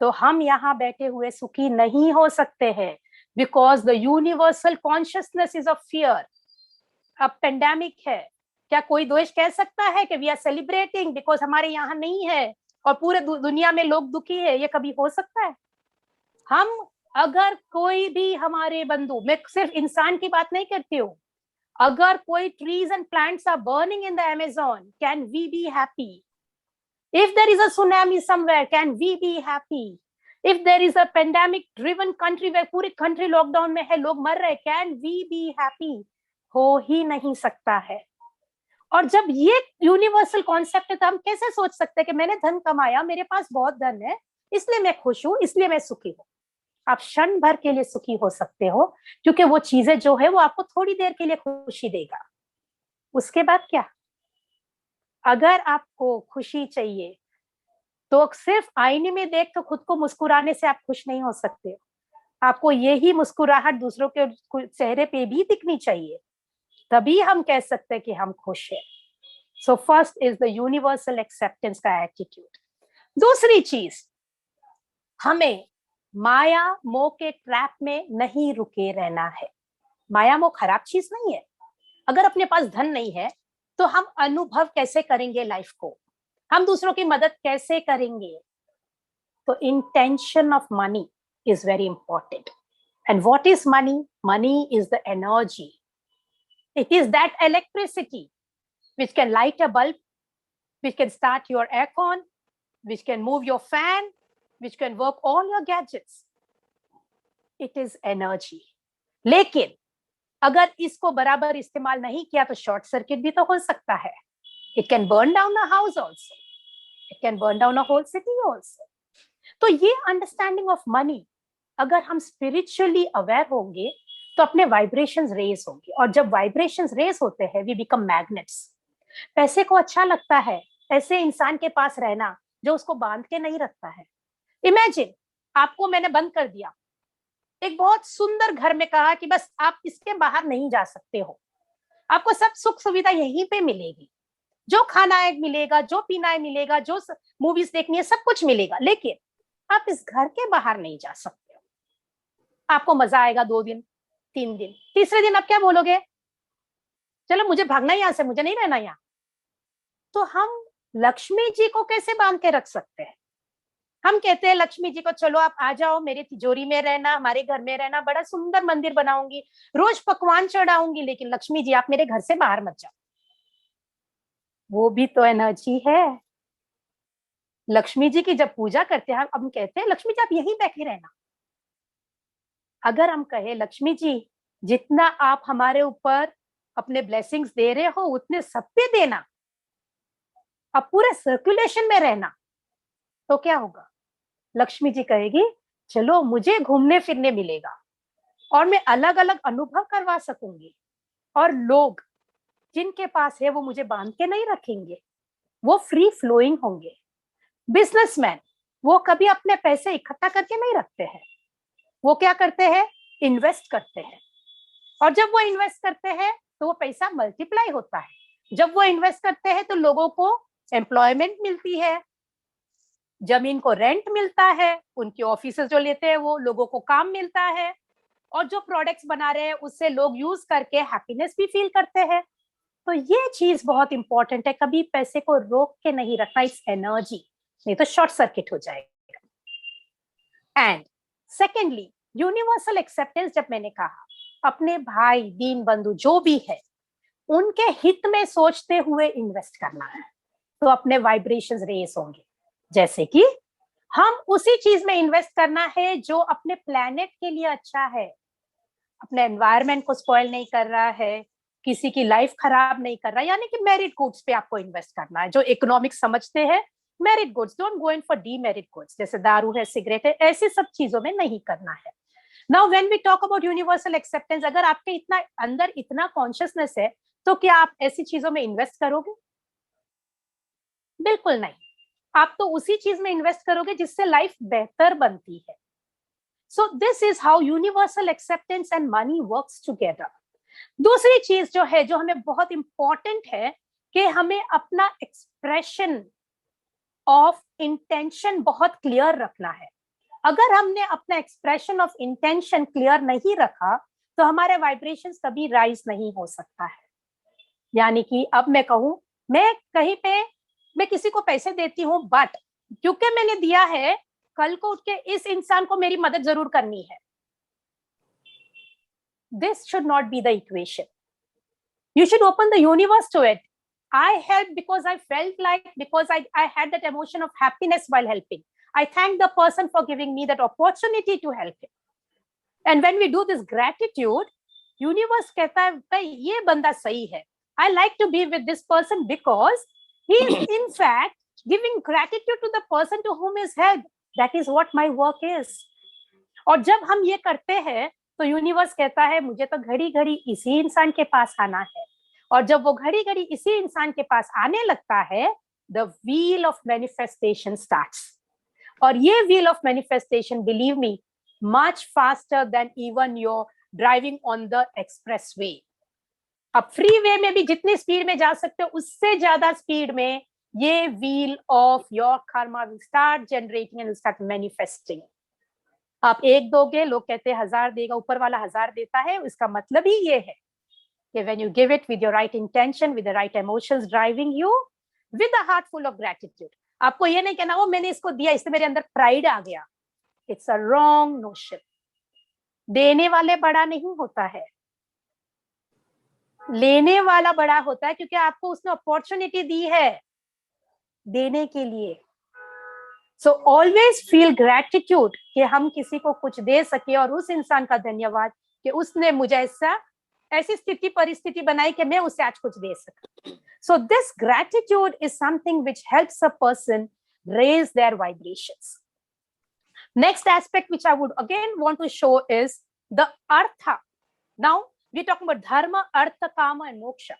तो हम यहाँ बैठे हुए सुखी नहीं हो सकते हैं, because the universal consciousness is of fear. अब पेंडेमिक है, क्या कोई देश कह सकता है कि वी आर सेलिब्रेटिंग बिकॉज हमारे यहाँ नहीं है और पूरे दुनिया में लोग दुखी है? ये कभी हो सकता है? हम अगर कोई भी हमारे बंधु, मैं सिर्फ इंसान की बात नहीं करती हूँ, अगर कोई trees and plants are burning in the Amazon, can we be happy? If there is a tsunami somewhere, can we be happy? If there is a pandemic driven country where पूरी country lockdown में है, लोग मर रहे, can we be happy? हो ही नहीं सकता है। और जब ये यूनिवर्सल कॉन्सेप्ट है तो हम कैसे सोच सकते हैं कि मैंने धन कमाया, मेरे पास बहुत धन है, इसलिए मैं खुश हूं, इसलिए मैं सुखी हूं। आप क्षण भर के लिए सुखी हो सकते हो, क्योंकि वो चीजें जो है वो आपको थोड़ी देर के लिए खुशी देगा। उसके बाद क्या? अगर आपको खुशी चाहिए तो सिर्फ आईने में देख तो खुद को मुस्कुराने से आप खुश नहीं हो सकते हो। आपको यही मुस्कुराहट दूसरों के चेहरे पे भी दिखनी चाहिए, तभी हम कह सकते हैं कि हम खुश हैं। So first is the universal acceptance का एटीट्यूड। दूसरी चीज, हमें माया मोह के ट्रैप में नहीं रुके रहना है। माया मोह खराब चीज नहीं है। अगर अपने पास धन नहीं है तो हम अनुभव कैसे करेंगे लाइफ को? हम दूसरों की मदद कैसे करेंगे? तो intention of money is very important. And what is money? Money is the energy. It is that electricity which can light a bulb, which can start your aircon, which can move your fan, which can work all your gadgets. It is energy. लेकिन अगर इसको बराबर इस्तेमाल नहीं किया तो शॉर्ट सर्किट भी तो हो सकता है। It can burn down a house also. It can burn down a whole city also. तो ये अंडरस्टैंडिंग ऑफ मनी, अगर हम स्पिरिचुअली अवेयर होंगे तो अपने वाइब्रेशंस रेज होंगे, और जब वाइब्रेशंस रेज होते हैं वी बिकम मैग्नेट्स। पैसे को अच्छा लगता है ऐसे इंसान के पास रहना जो उसको बांध के नहीं रखता है। इमेजिन, आपको मैंने बंद कर दिया एक बहुत सुंदर घर में, कहा कि बस आप इसके बाहर नहीं जा सकते हो, आपको सब सुख सुविधा यहीं पे मिलेगी, जो खाना है मिलेगा, जो पीना है मिलेगा, जो मूवीज देखनी है सब कुछ मिलेगा, लेकिन आप इस घर के बाहर नहीं जा सकते हो। आपको मजा आएगा 2 दिन 3 दिन, तीसरे दिन आप क्या बोलोगे? चलो मुझे भागना यहाँ से, मुझे नहीं रहना यहाँ। तो हम लक्ष्मी जी को कैसे बांध के रख सकते हैं? हम कहते हैं लक्ष्मी जी को, चलो आप आ जाओ, मेरे तिजोरी में रहना, हमारे घर में रहना, बड़ा सुंदर मंदिर बनाऊंगी, रोज पकवान चढ़ाऊंगी, लेकिन लक्ष्मी जी आप मेरे घर से बाहर मत जाओ। वो भी तो एनर्जी है। लक्ष्मी जी की जब पूजा करते हैं हम कहते हैं लक्ष्मी जी आप यहीं बैठे रहना। अगर हम कहे लक्ष्मी जी जितना आप हमारे ऊपर अपने ब्लेसिंग्स दे रहे हो उतने सब पे देना, अब पूरे सर्कुलेशन में रहना, तो क्या होगा? लक्ष्मी जी कहेगी चलो मुझे घूमने फिरने मिलेगा और मैं अलग अलग अनुभव करवा सकूंगी, और लोग जिनके पास है वो मुझे बांध के नहीं रखेंगे, वो फ्री फ्लोइंग होंगे। बिजनेसमैन वो कभी अपने पैसे इकट्ठा करके नहीं रखते हैं, वो क्या करते हैं? इन्वेस्ट करते हैं, और जब वो इन्वेस्ट करते हैं तो वो पैसा मल्टीप्लाई होता है। जब वो इन्वेस्ट करते हैं तो लोगों को एम्प्लॉयमेंट मिलती है, जमीन को रेंट मिलता है, उनके ऑफिस जो लेते हैं वो लोगों को काम मिलता है, और जो प्रोडक्ट्स बना रहे हैं उससे लोग यूज करके हैप्पीनेस भी फील करते हैं। तो ये चीज बहुत इंपॉर्टेंट है, कभी पैसे को रोक के नहीं रखना, इट्स एनर्जी, नहीं तो शॉर्ट सर्किट हो जाएगा। एंड सेकेंडली, यूनिवर्सल एक्सेप्टेंस, जब मैंने कहा अपने भाई दीन बंधु जो भी है उनके हित में सोचते हुए इन्वेस्ट करना है, तो अपने वाइब्रेशंस रेस होंगे। जैसे कि हम उसी चीज में इन्वेस्ट करना है जो अपने प्लेनेट के लिए अच्छा है, अपने एनवायरनमेंट को स्पॉइल नहीं कर रहा है, किसी की लाइफ खराब नहीं कर रहा है, यानी कि मेरिट गुड्स पे आपको इन्वेस्ट करना है। जो इकोनॉमिक्स समझते हैं, merit goods, don't go in for demerit goods, जैसे दारू है, सिगरेट है, ऐसी सब चीजों में नहीं करना है। Now when we talk about universal acceptance, अगर आपके इतना अंदर इतना कॉन्शियसनेस है तो क्या आप ऐसी चीजों में इन्वेस्ट करोगे? बिल्कुल नहीं। आप तो उसी चीज में इन्वेस्ट करोगे जिससे लाइफ बेहतर बनती है। So this is how universal acceptance and money works together. दूसरी चीज जो है, जो हमें बहुत इंपॉर्टेंट है, कि हमें अपना एक्सप्रेशन ऑफ इंटेंशन बहुत क्लियर रखना है। अगर हमने अपना एक्सप्रेशन ऑफ इंटेंशन क्लियर नहीं रखा तो हमारे वाइब्रेशंस कभी राइज नहीं हो सकता है। यानी कि अब मैं कहूं, मैं कहीं पे मैं किसी को पैसे देती हूं, बट क्योंकि मैंने दिया है, कल को उठ के इस इंसान को मेरी मदद जरूर करनी है। This should not be the equation. You should open the universe to it. I helped because I felt like, because I had that emotion of happiness while helping. I thank the person for giving me that opportunity to help him. And when we do this gratitude, universe कहता है भाई ये बंदा सही है. I like to be with this person because he is in fact giving gratitude to the person to whom is helped. That is what my work is. और जब हम ये करते हैं तो यूनिवर्स कहता है मुझे तो घड़ी घड़ी इसी इंसान के पास आना है, और जब वो घड़ी घड़ी इसी इंसान के पास आने लगता है, the wheel of manifestation starts. और ये wheel of manifestation, believe me, much faster than even your driving on the express way. अब फ्री वे में भी जितनी स्पीड में जा सकते हो उससे ज्यादा स्पीड में ये wheel of your Karma will start generating and will start manifesting. आप 1 दोगे, लोग कहते हैं 1000 देगा, ऊपर वाला 1000 देता है। इसका मतलब ही ये है कि when you give it with your right intention, with the right emotions driving you, with a heart full of gratitude, आपको ये नहीं कहना वो मैंने इसको दिया इससे मेरे अंदर प्राइड आ गया। It's a wrong notion. देने वाले बड़ा नहीं होता है, लेने वाला बड़ा होता है, क्योंकि आपको उसने अपॉर्चुनिटी दी है देने के लिए। So always feel gratitude कि हम किसी को कुछ दे सके, और उस इंसान का धन्यवाद कि उसने मुझे ऐसी स्थिति परिस्थिति बनाई कि मैं उसे आज कुछ दे सकूं। So this gratitude is something which helps a person raise their vibrations. Next aspect which I would again want to show is the artha. Now we talking about dharma, artha, kama and moksha.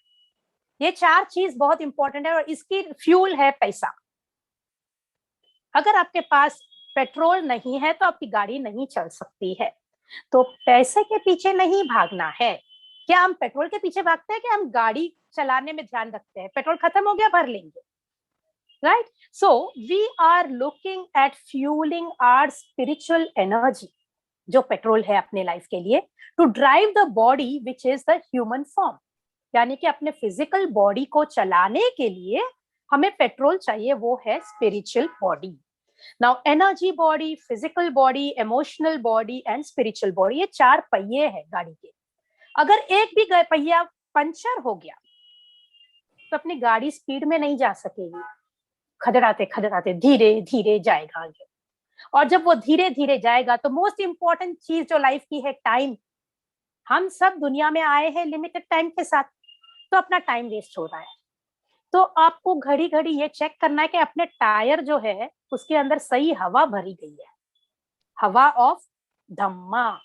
ये 4 चीज बहुत इंपॉर्टेंट है, और इसकी फ्यूल है पैसा। अगर आपके पास पेट्रोल नहीं है तो आपकी गाड़ी नहीं चल सकती है। तो पैसे के पीछे नहीं भागना है। क्या हम पेट्रोल के पीछे भागते हैं कि हम गाड़ी चलाने में ध्यान रखते हैं? पेट्रोल खत्म हो गया, भर लेंगे, right? So we are looking at fueling our spiritual energy, जो पेट्रोल है अपने लाइफ के लिए, to drive the body which is the human form. यानी कि अपने फिजिकल बॉडी को चलाने के लिए हमें पेट्रोल चाहिए, वो है spiritual body. Now energy body, physical body, emotional body and spiritual body, ये 4 पहिए हैं गाड़ी के। अगर एक भी पहिया पंचर हो गया तो अपनी गाड़ी स्पीड में नहीं जा सकेगी, खदड़ाते खदड़ाते धीरे धीरे जाएगा आगे। और जब वो धीरे धीरे जाएगा तो मोस्ट इंपॉर्टेंट चीज जो लाइफ की है, टाइम। हम सब दुनिया में आए हैं लिमिटेड टाइम के साथ, तो अपना टाइम वेस्ट हो रहा है। तो आपको घड़ी घड़ी ये चेक करना है कि अपने टायर जो है उसके अंदर सही हवा भरी गई है, हवा ऑफ धम्मा।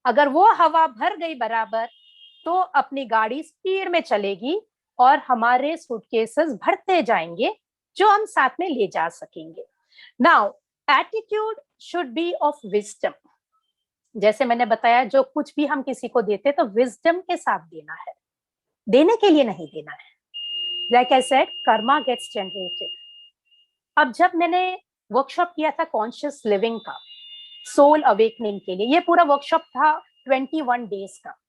अगर वो हवा भर गई बराबर तो अपनी गाड़ी स्पीड में चलेगी और हमारे सूटकेसेस भरते जाएंगे जो हम साथ में ले जा सकेंगे। Now attitude should be of wisdom. जैसे मैंने बताया, जो कुछ भी हम किसी को देते तो विजडम के साथ देना है, देने के लिए नहीं देना है। Like I said, karma gets generated. अब जब मैंने वर्कशॉप किया था कॉन्शियस लिविंग का, सोल अवेकनिंग के लिए, ये पूरा वर्कशॉप था 21 डेज का,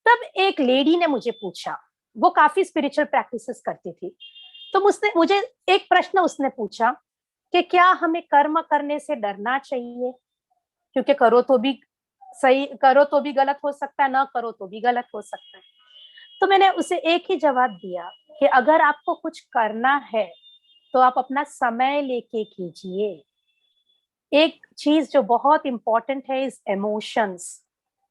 तब एक लेडी ने मुझे पूछा, वो काफी स्पिरिचुअल प्रैक्टिसेस करती थी, तो मुझे एक प्रश्न उसने पूछा कि क्या हमें कर्म करने से डरना चाहिए, क्योंकि करो तो भी सही, करो तो भी गलत हो सकता है, ना करो तो भी गलत हो सकता है। तो मैंने उसे एक ही जवाब दिया कि अगर आपको कुछ करना है तो आप अपना समय लेके कीजिए। एक चीज जो बहुत इंपॉर्टेंट है इज इमोशंस।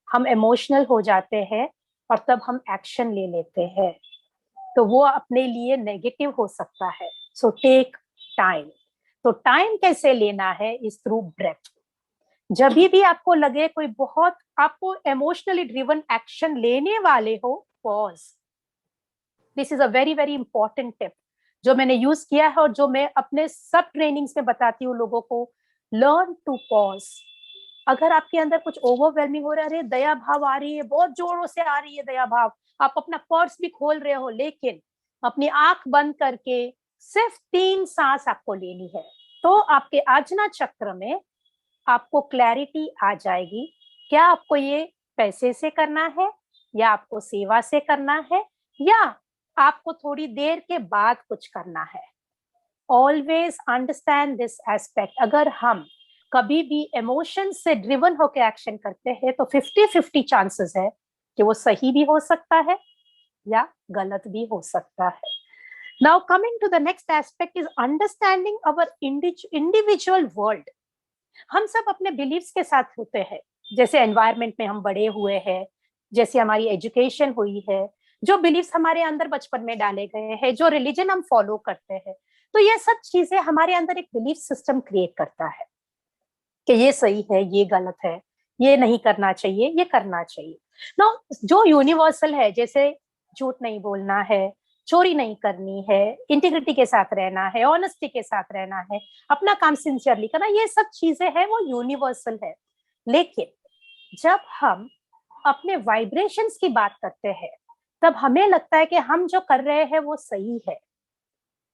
हम इमोशनल हो जाते हैं और तब हम एक्शन ले लेते हैं, तो वो अपने लिए नेगेटिव हो सकता है। So take time. तो टाइम कैसे लेना है इज थ्रू ब्रेथ। जब भी आपको लगे कोई बहुत आपको इमोशनली ड्रिवन एक्शन लेने वाले हो, pause. This is a very very important tip जो मैंने यूज किया है और जो मैं अपने सब ट्रेनिंग्स में बताती हूँ लोगों को। Learn to pause. अगर आपके अंदर कुछ ओवरवेलमिंग हो रहा है, दया भाव आ रही है, बहुत जोरों से आ रही है दया भाव, आप अपना पर्स भी खोल रहे हो, लेकिन अपनी आंख बंद करके सिर्फ 3 सांस आपको लेनी है, तो आपके आजना चक्र में आपको क्लैरिटी आ जाएगी। क्या आपको ये पैसे से करना है, या आपको सेवा से करना है, या आपको थोड़ी देर के बाद कुछ करना है। Always understand this aspect. अगर हम कभी भी इमोशन से ड्रिवन होकर एक्शन करते हैं तो 50-50 चांसेस है कि वो सही भी हो सकता है या गलत भी हो सकता है। Now coming to the next aspect is understanding our individual world. हम सब अपने बिलीव्स के साथ होते हैं, जैसे एनवायरनमेंट में हम बड़े हुए हैं, जैसे हमारी एजुकेशन हुई है, जो बिलीव्स हमारे अंदर बचपन में डाले गए हैं, जो रिलीजन हम फॉलो करते हैं, तो ये सब चीजें हमारे अंदर एक बिलीफ सिस्टम क्रिएट करता है कि ये सही है, ये गलत है, ये नहीं करना चाहिए, ये करना चाहिए। ना जो यूनिवर्सल है, जैसे झूठ नहीं बोलना है, चोरी नहीं करनी है, इंटीग्रिटी के साथ रहना है, ऑनेस्टी के साथ रहना है, अपना काम सिंसियरली करना, ये सब चीजें हैं वो यूनिवर्सल है। लेकिन जब हम अपने वाइब्रेशंस की बात करते हैं तब हमें लगता है कि हम जो कर रहे हैं वो सही है,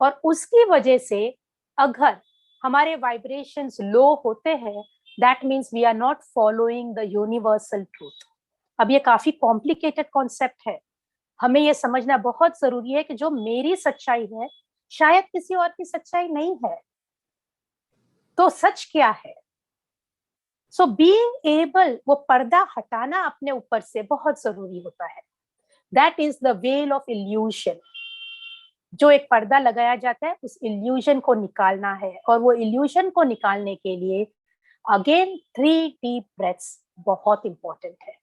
और उसकी वजह से अगर हमारे वाइब्रेशंस लो होते हैं, that means we are not following the universal truth. अब ये काफी कॉम्प्लिकेटेड कॉन्सेप्ट है, हमें ये समझना बहुत जरूरी है कि जो मेरी सच्चाई है शायद किसी और की सच्चाई नहीं है। तो सच क्या है? सो बीइंग एबल, वो पर्दा हटाना अपने ऊपर से बहुत जरूरी होता है। That is the well of evolution. जो एक पर्दा लगाया जाता है उस इल्यूजन को निकालना है, और वो इल्यूजन को निकालने के लिए अगेन 3 डीप ब्रेथ्स बहुत इंपॉर्टेंट है।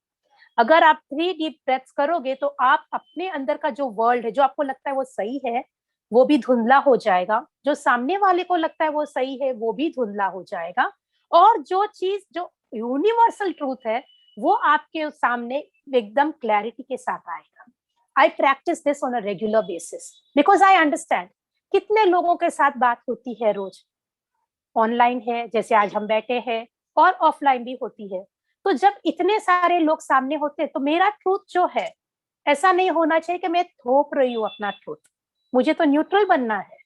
अगर आप 3 डीप ब्रेथ्स करोगे तो आप अपने अंदर का जो वर्ल्ड है, जो आपको लगता है वो सही है, वो भी धुंधला हो जाएगा, जो सामने वाले को लगता है वो सही है वो भी धुंधला हो जाएगा, और जो चीज जो यूनिवर्सल ट्रूथ है वो आपके सामने एकदम क्लैरिटी के साथ आएगा। I practice this on a regular basis because I understand कितने लोगों के साथ बात होती है रोज, ऑनलाइन है जैसे आज हम बैठे हैं, और ऑफलाइन भी होती है। तो जब इतने सारे लोग सामने होते हैं तो मेरा ट्रूथ जो है, ऐसा नहीं होना चाहिए कि मैं थोप रही हूँ अपना ट्रूथ, मुझे तो न्यूट्रल बनना है,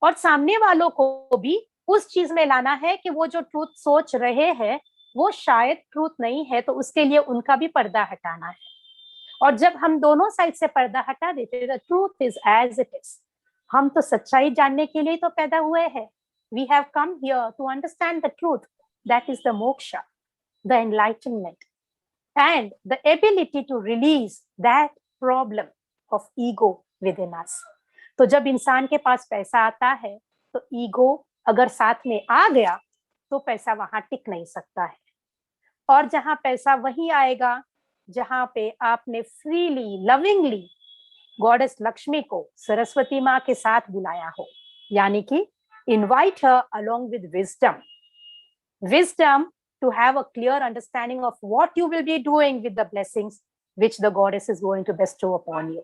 और सामने वालों को भी उस चीज में लाना है कि वो जो ट्रूथ सोच रहे हैं वो शायद ट्रूथ नहीं है, तो उसके लिए उनका भी पर्दा हटाना है। और जब हम दोनों साइड से पर्दा हटा देते हैं, truth is as it is. हम तो सच्चाई जानने के लिए तो पैदा हुए हैं। We have come here to understand the truth, that is the moksha, the enlightenment and the ability to release that problem of ego within us. तो जब इंसान के पास पैसा आता है तो ईगो अगर साथ में आ गया तो पैसा वहां टिक नहीं सकता है, और जहां पैसा वहीं आएगा जहां पे आपने फ्रीली लविंगली गॉडेस लक्ष्मी को सरस्वती माँ के साथ बुलाया हो, यानी कि invite her along with wisdom to have a clear understanding of what you will be doing with the blessings which the goddess is going to bestow upon you.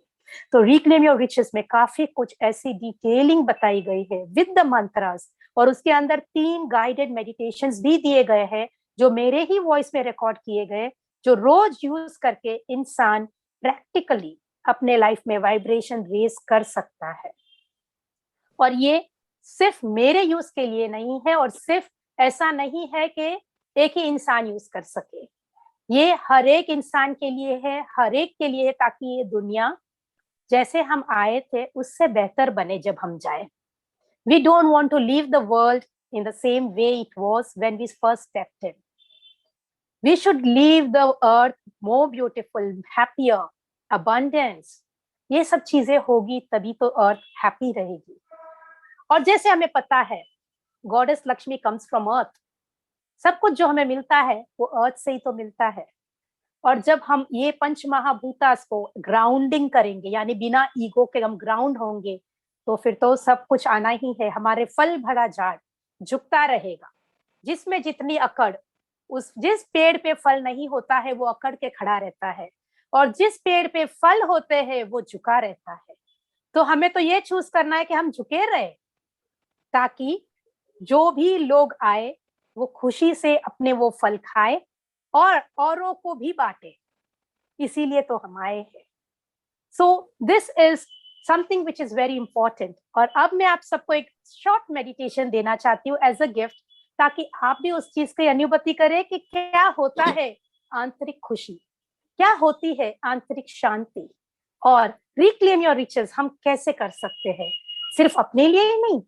तो रिक्लेम योर रिचेस में काफी कुछ ऐसी डिटेलिंग बताई गई है विद द मंत्रास, और उसके अंदर 3 गाइडेड मेडिटेशंस भी दिए गए हैं जो मेरे ही वॉइस में रिकॉर्ड किए गए, जो रोज यूज करके इंसान प्रैक्टिकली अपने लाइफ में वाइब्रेशन रेज कर सकता है। और ये सिर्फ मेरे यूज के लिए नहीं है, और सिर्फ ऐसा नहीं है कि एक ही इंसान यूज कर सके, ये हर एक इंसान के लिए है, हर एक के लिए, ताकि ये दुनिया जैसे हम आए थे उससे बेहतर बने जब हम जाए। We don't want to leave the world in the same way it was when we first stepped in. We should leave the earth more beautiful, happier, abundance. ये सब चीजें होगी तभी तो अर्थ हैप्पी रहेगी। और जैसे हमें पता है, गॉडेस लक्ष्मी कम्स फ्रॉम अर्थ। सब कुछ जो हमें मिलता है वो अर्थ से ही तो मिलता है। और जब हम ये पंच महाभूतास को ग्राउंडिंग करेंगे, यानी बिना ईगो के हम ग्राउंड होंगे, तो फिर तो सब कुछ आना ही है। हमारे फल भरा झाड़ झुकता रहेगा, जिसमें जितनी अकड़, उस जिस पेड़ पे फल नहीं होता है वो अकड़ के खड़ा रहता है, और जिस पेड़ पे फल होते हैं वो झुका रहता है। तो हमें तो ये चूज करना है कि हम झुके रहे, ताकि जो भी लोग आए वो खुशी से अपने वो फल खाए और औरों को भी बांटे। इसीलिए तो हम आए हैं। So this is something which is very important. और अब मैं आप सबको एक शॉर्ट मेडिटेशन देना चाहती हूँ एज अ गिफ्ट, ताकि आप भी उस चीज की अनुभूति करें कि क्या होता है आंतरिक खुशी, क्या होती है आंतरिक शांति, और रिक्लेम योर रिचेस हम कैसे कर सकते हैं। सिर्फ अपने लिए ही नहीं,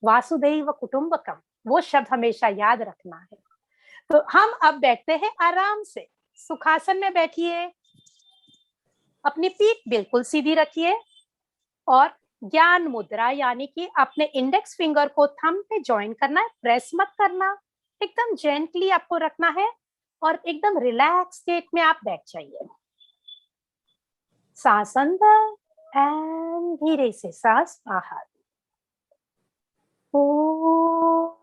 वासुदैव कुटुंबकम, वो शब्द हमेशा याद रखना है। तो हम अब बैठते हैं आराम से, सुखासन में बैठिए, अपनी पीठ बिल्कुल सीधी रखिए, और ज्ञान मुद्रा यानी कि अपने इंडेक्स फिंगर को थंब पे ज्वाइन करना है, प्रेस मत करना, एकदम जेंटली आपको रखना है, और एकदम रिलैक्स स्टेट में आप बैठ जाइए। सांस अंदर एंड धीरे से सांस बाहर। ओ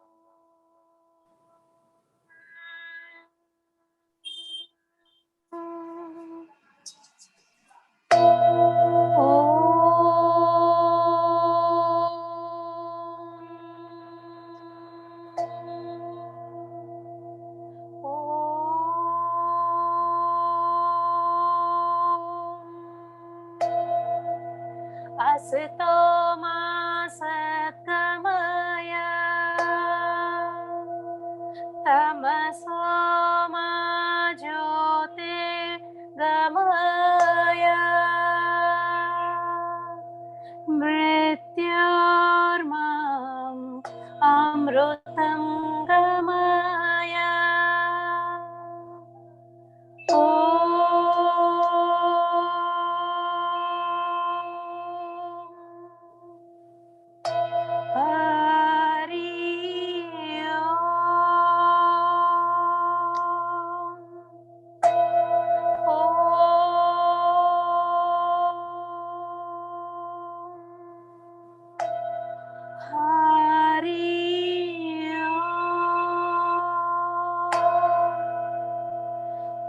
असतो मा सद्गमय तमसो मा ज्योतिर्गमय मृत्योर्माम् अमृतं गमय।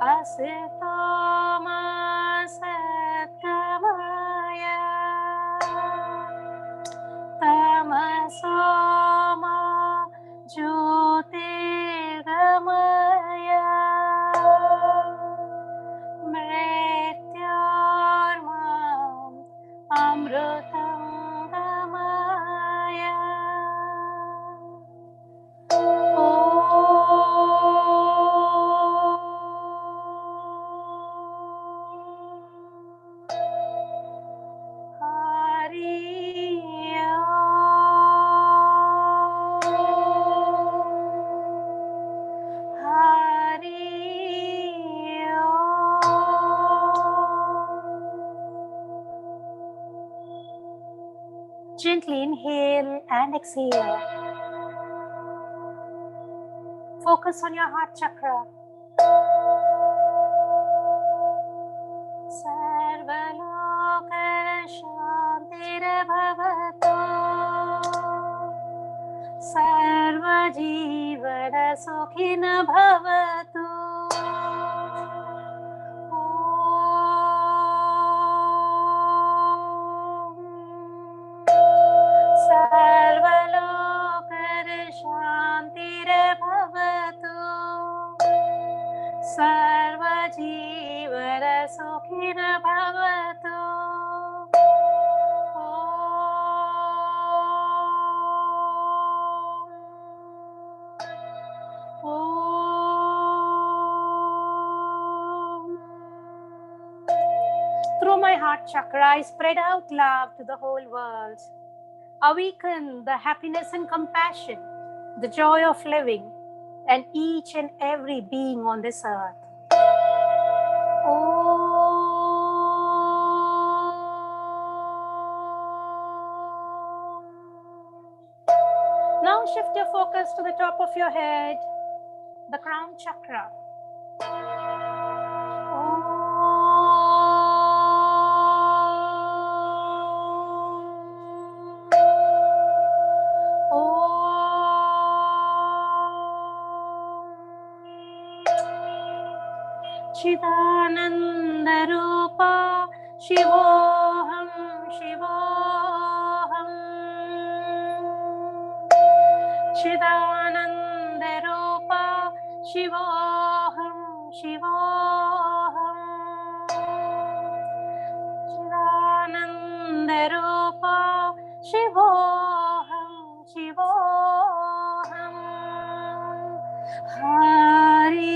असतो मा सद्गमय तमसो मा ज्योतिर्गमय मृत्योर्माम् अमृतं गमय। Gently inhale and exhale. Focus on your heart chakra. सर्वलोक शान्तिर्भवतु, सर्वजीवन सुखिनः भवतु। सर्वलोक शान्तिर्भवतु, सर्वजीवर सुखिन भवतु। Through my heart chakra, I spread out love to the whole world. Awaken the happiness and compassion, the joy of living, and each and every being on this earth. Now shift your focus to the top of your head, the crown chakra. Chidananda Rupa Shivoham Shivoham. Chidananda Rupa Shivoham Shivoham. Chidananda Rupa Shivoham Shivoham. Hari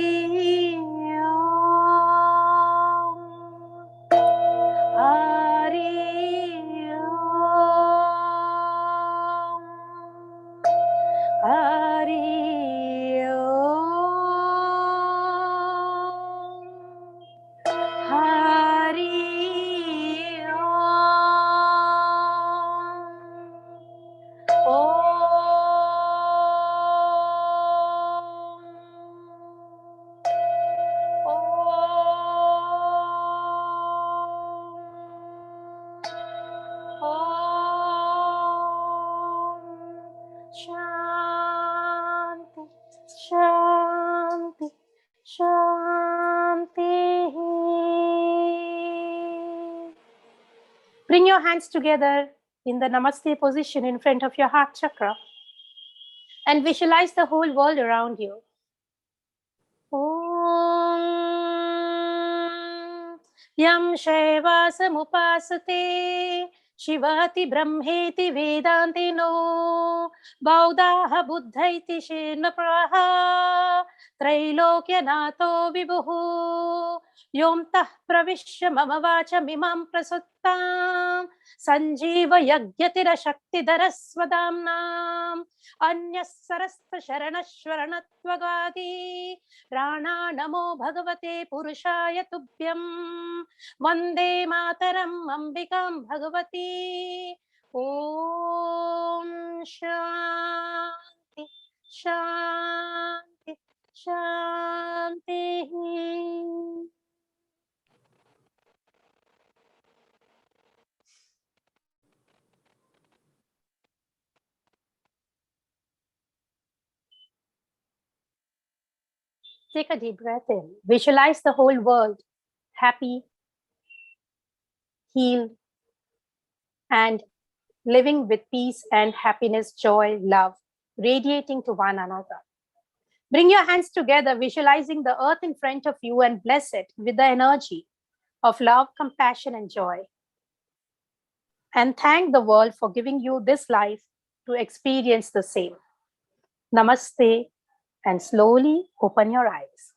Om. Hari Om. Hari Om. Hari Om. Shanti, Shanti, Shanti. Bring your hands together in the Namaste position in front of your heart chakra and visualize the whole world around you. Om Yam Shaiva Samupasate Shivati Brahmeti Vedantino Baudaha Buddhaiti Shenmapraha Trailokyanatho Vibhuhu Yom Tah Pravishya Mama Vacham Imam Prasuttam Sanjeeva Yagyatira Shakti Darasvadamnam Anyasarastha Sharanashwaranattvagadi Rana Namo Bhagavate Purushaya Tubhyam Vande Mataram Ambikam Bhagavati. Om Shanti Shanti Shanti. Take a deep breath in. Visualize the whole world happy, healed, and living with peace and happiness, joy, love, radiating to one another. Bring your hands together, visualizing the earth in front of you, and bless it with the energy of love, compassion, and joy. And thank the world for giving you this life to experience the same. Namaste, and slowly open your eyes.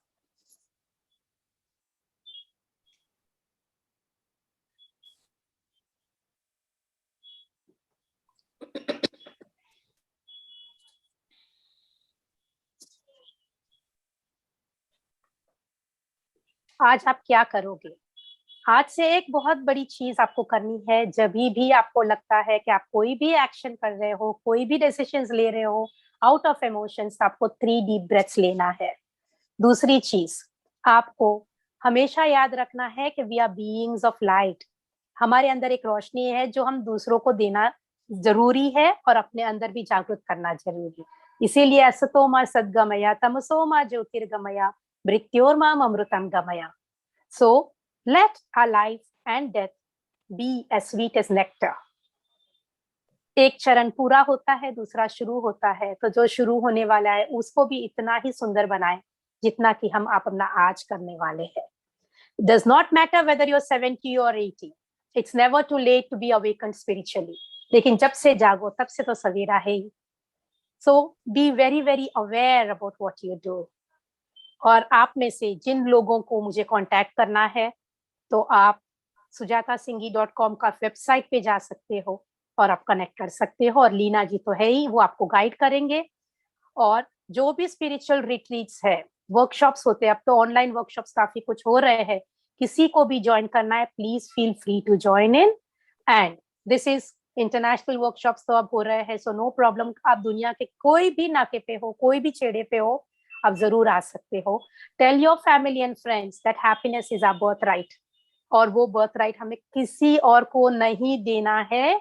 आज आप क्या करोगे? आज से एक बहुत बड़ी चीज आपको करनी है। जब भी आपको लगता है कि आप कोई भी एक्शन कर रहे हो, कोई भी डिसीजंस ले रहे हो आउट ऑफ इमोशंस, आपको 3 डीप ब्रेथ्स लेना है। दूसरी चीज, आपको हमेशा याद रखना है कि we are beings of light. हमारे अंदर एक रोशनी है जो हम दूसरों को देना जरूरी है और अपने अंदर भी जागृत करना जरूरी। इसीलिए असतो मा सद्गमया तमसो मा ज्योतिर्गमया मृत्योर्माम अमृतम गमया। So let our life and death be as sweet as nectar. एक चरण पूरा होता है, दूसरा शुरू होता है, तो जो शुरू होने वाला है उसको भी इतना ही सुंदर बनाएं जितना कि हम आप अपना आज करने वाले हैं. Does not matter whether you're 70 or 80. It's never too late to be awakened spiritually. लेकिन जब से जागो तब से तो सवेरा है ही. So be very very aware about what you do. और आप में से जिन लोगों को मुझे कांटेक्ट करना है तो आप sujatasinghji.com का वेबसाइट पे जा सकते हो और आप कनेक्ट कर सकते हो. और लीना जी तो है ही, वो आपको गाइड करेंगे. और जो भी स्पिरिचुअल रिट्रीट्स है, वर्कशॉप्स होते हैं, अब तो ऑनलाइन वर्कशॉप्स काफी कुछ हो रहे हैं, किसी को भी ज्वाइन करना है please feel free to join in. And this is international workshops तो अब हो रहे हैं, सो नो प्रॉब्लम. आप दुनिया के कोई भी नाके पे हो, कोई भी छेड़े पे हो, आप जरूर आ सकते हो. Tell your family and friends that happiness is our birth right. और वो बर्थ राइट हमें किसी और को नहीं देना है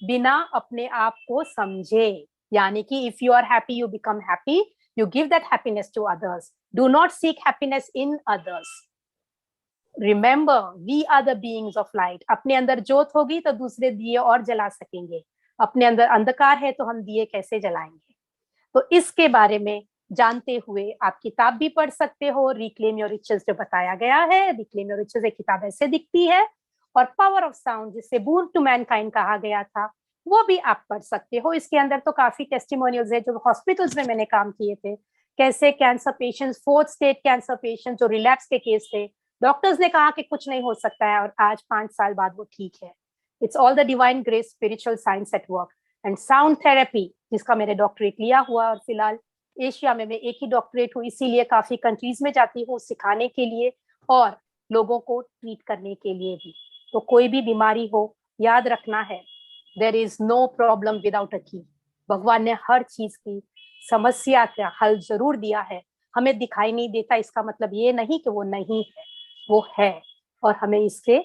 बिना अपने आप को समझे. यानी कि if you are happy you become happy, you give that happiness to others. Do not seek happiness in others. Remember, we are the beings of light. अपने अंदर ज्योत होगी तो दूसरे दिए और जला सकेंगे. अपने अंदर अंधकार है तो हम दिए कैसे जलाएंगे. तो इसके बारे में जानते हुए आप किताब भी पढ़ सकते हो. रिक्लेम योर रिचेस जो बताया गया है, रिक्लेम योर रिचेस एक किताब ऐसे दिखती है. और पावर ऑफ साउंड जिसे बून टू मैनकाइंड कहा गया था, वो भी आप पढ़ सकते हो. इसके अंदर तो काफी टेस्टिमोनियल्स है जो हॉस्पिटल्स में मैंने काम किए थे. कैसे cancer patients, 4th stage cancer patient जो रिलैप्स के केस थे, डॉक्टर्स ने कहा कि कुछ नहीं हो सकता है और आज 5 साल बाद वो ठीक है. It's all the divine grace, spiritual science at work. And sound therapy जिसका मैंने डॉक्टरेट लिया हुआ, और फिलहाल एशिया में मैं एक ही डॉक्टरेट हूँ, इसीलिए काफी कंट्रीज में जाती हूँ सिखाने के लिए और लोगों को ट्रीट करने के लिए भी. तो कोई भी बीमारी हो, याद रखना है there is no problem without a key. भगवान ने हर चीज की समस्या का हल जरूर दिया है. हमें दिखाई नहीं देता, इसका मतलब ये नहीं कि वो नहीं है, वो है. और हमें इससे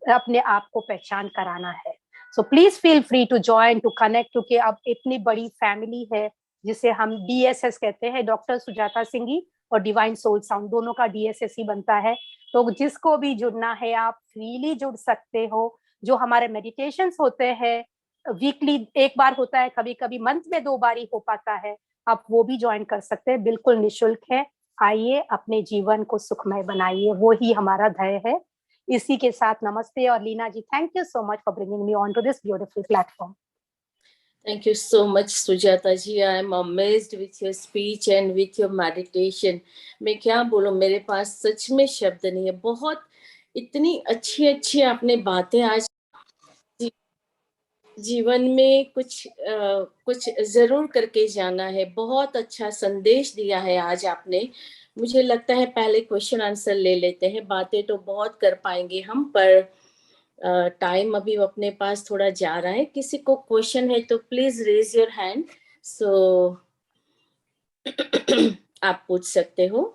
अपने आप को पहचान कराना है. So please feel free to join, to connect, क्योंकि अब इतनी बड़ी फैमिली है जिसे हम DSS कहते हैं, डॉक्टर सुजाता सिंघी और डिवाइन सोल साउंड, दोनों का DSS ही बनता है. तो जिसको भी जुड़ना है आप फ्रीली जुड़ सकते हो. जो हमारे मेडिटेशंस होते हैं वीकली एक बार होता है, कभी कभी मंथ में 2 बार ही हो पाता है, आप वो भी ज्वाइन कर सकते हैं. बिल्कुल निशुल्क है. आइए अपने जीवन को सुखमय बनाइए, वो ही हमारा ध्येय है. इसी के साथ नमस्ते. और Leena ji, thank you so much for bringing me on to this beautiful platform. Thank you so much, Sujata ji. I am amazed with your speech and with your meditation. मैं क्या बोलूं, मेरे पास सच में शब्द नहीं है. बहुत इतनी अच्छी अच्छी आपने बातें आज जीवन में कुछ जरूर करके जाना है. बहुत अच्छा संदेश दिया है आज आपने. मुझे लगता है पहले क्वेश्चन आंसर ले लेते हैं. बातें तो बहुत कर पाएंगे हम, पर टाइम अभी अपने पास थोड़ा जा रहा है. किसी को क्वेश्चन है तो प्लीज रेज योर हैंड. सो आप पूछ सकते हो.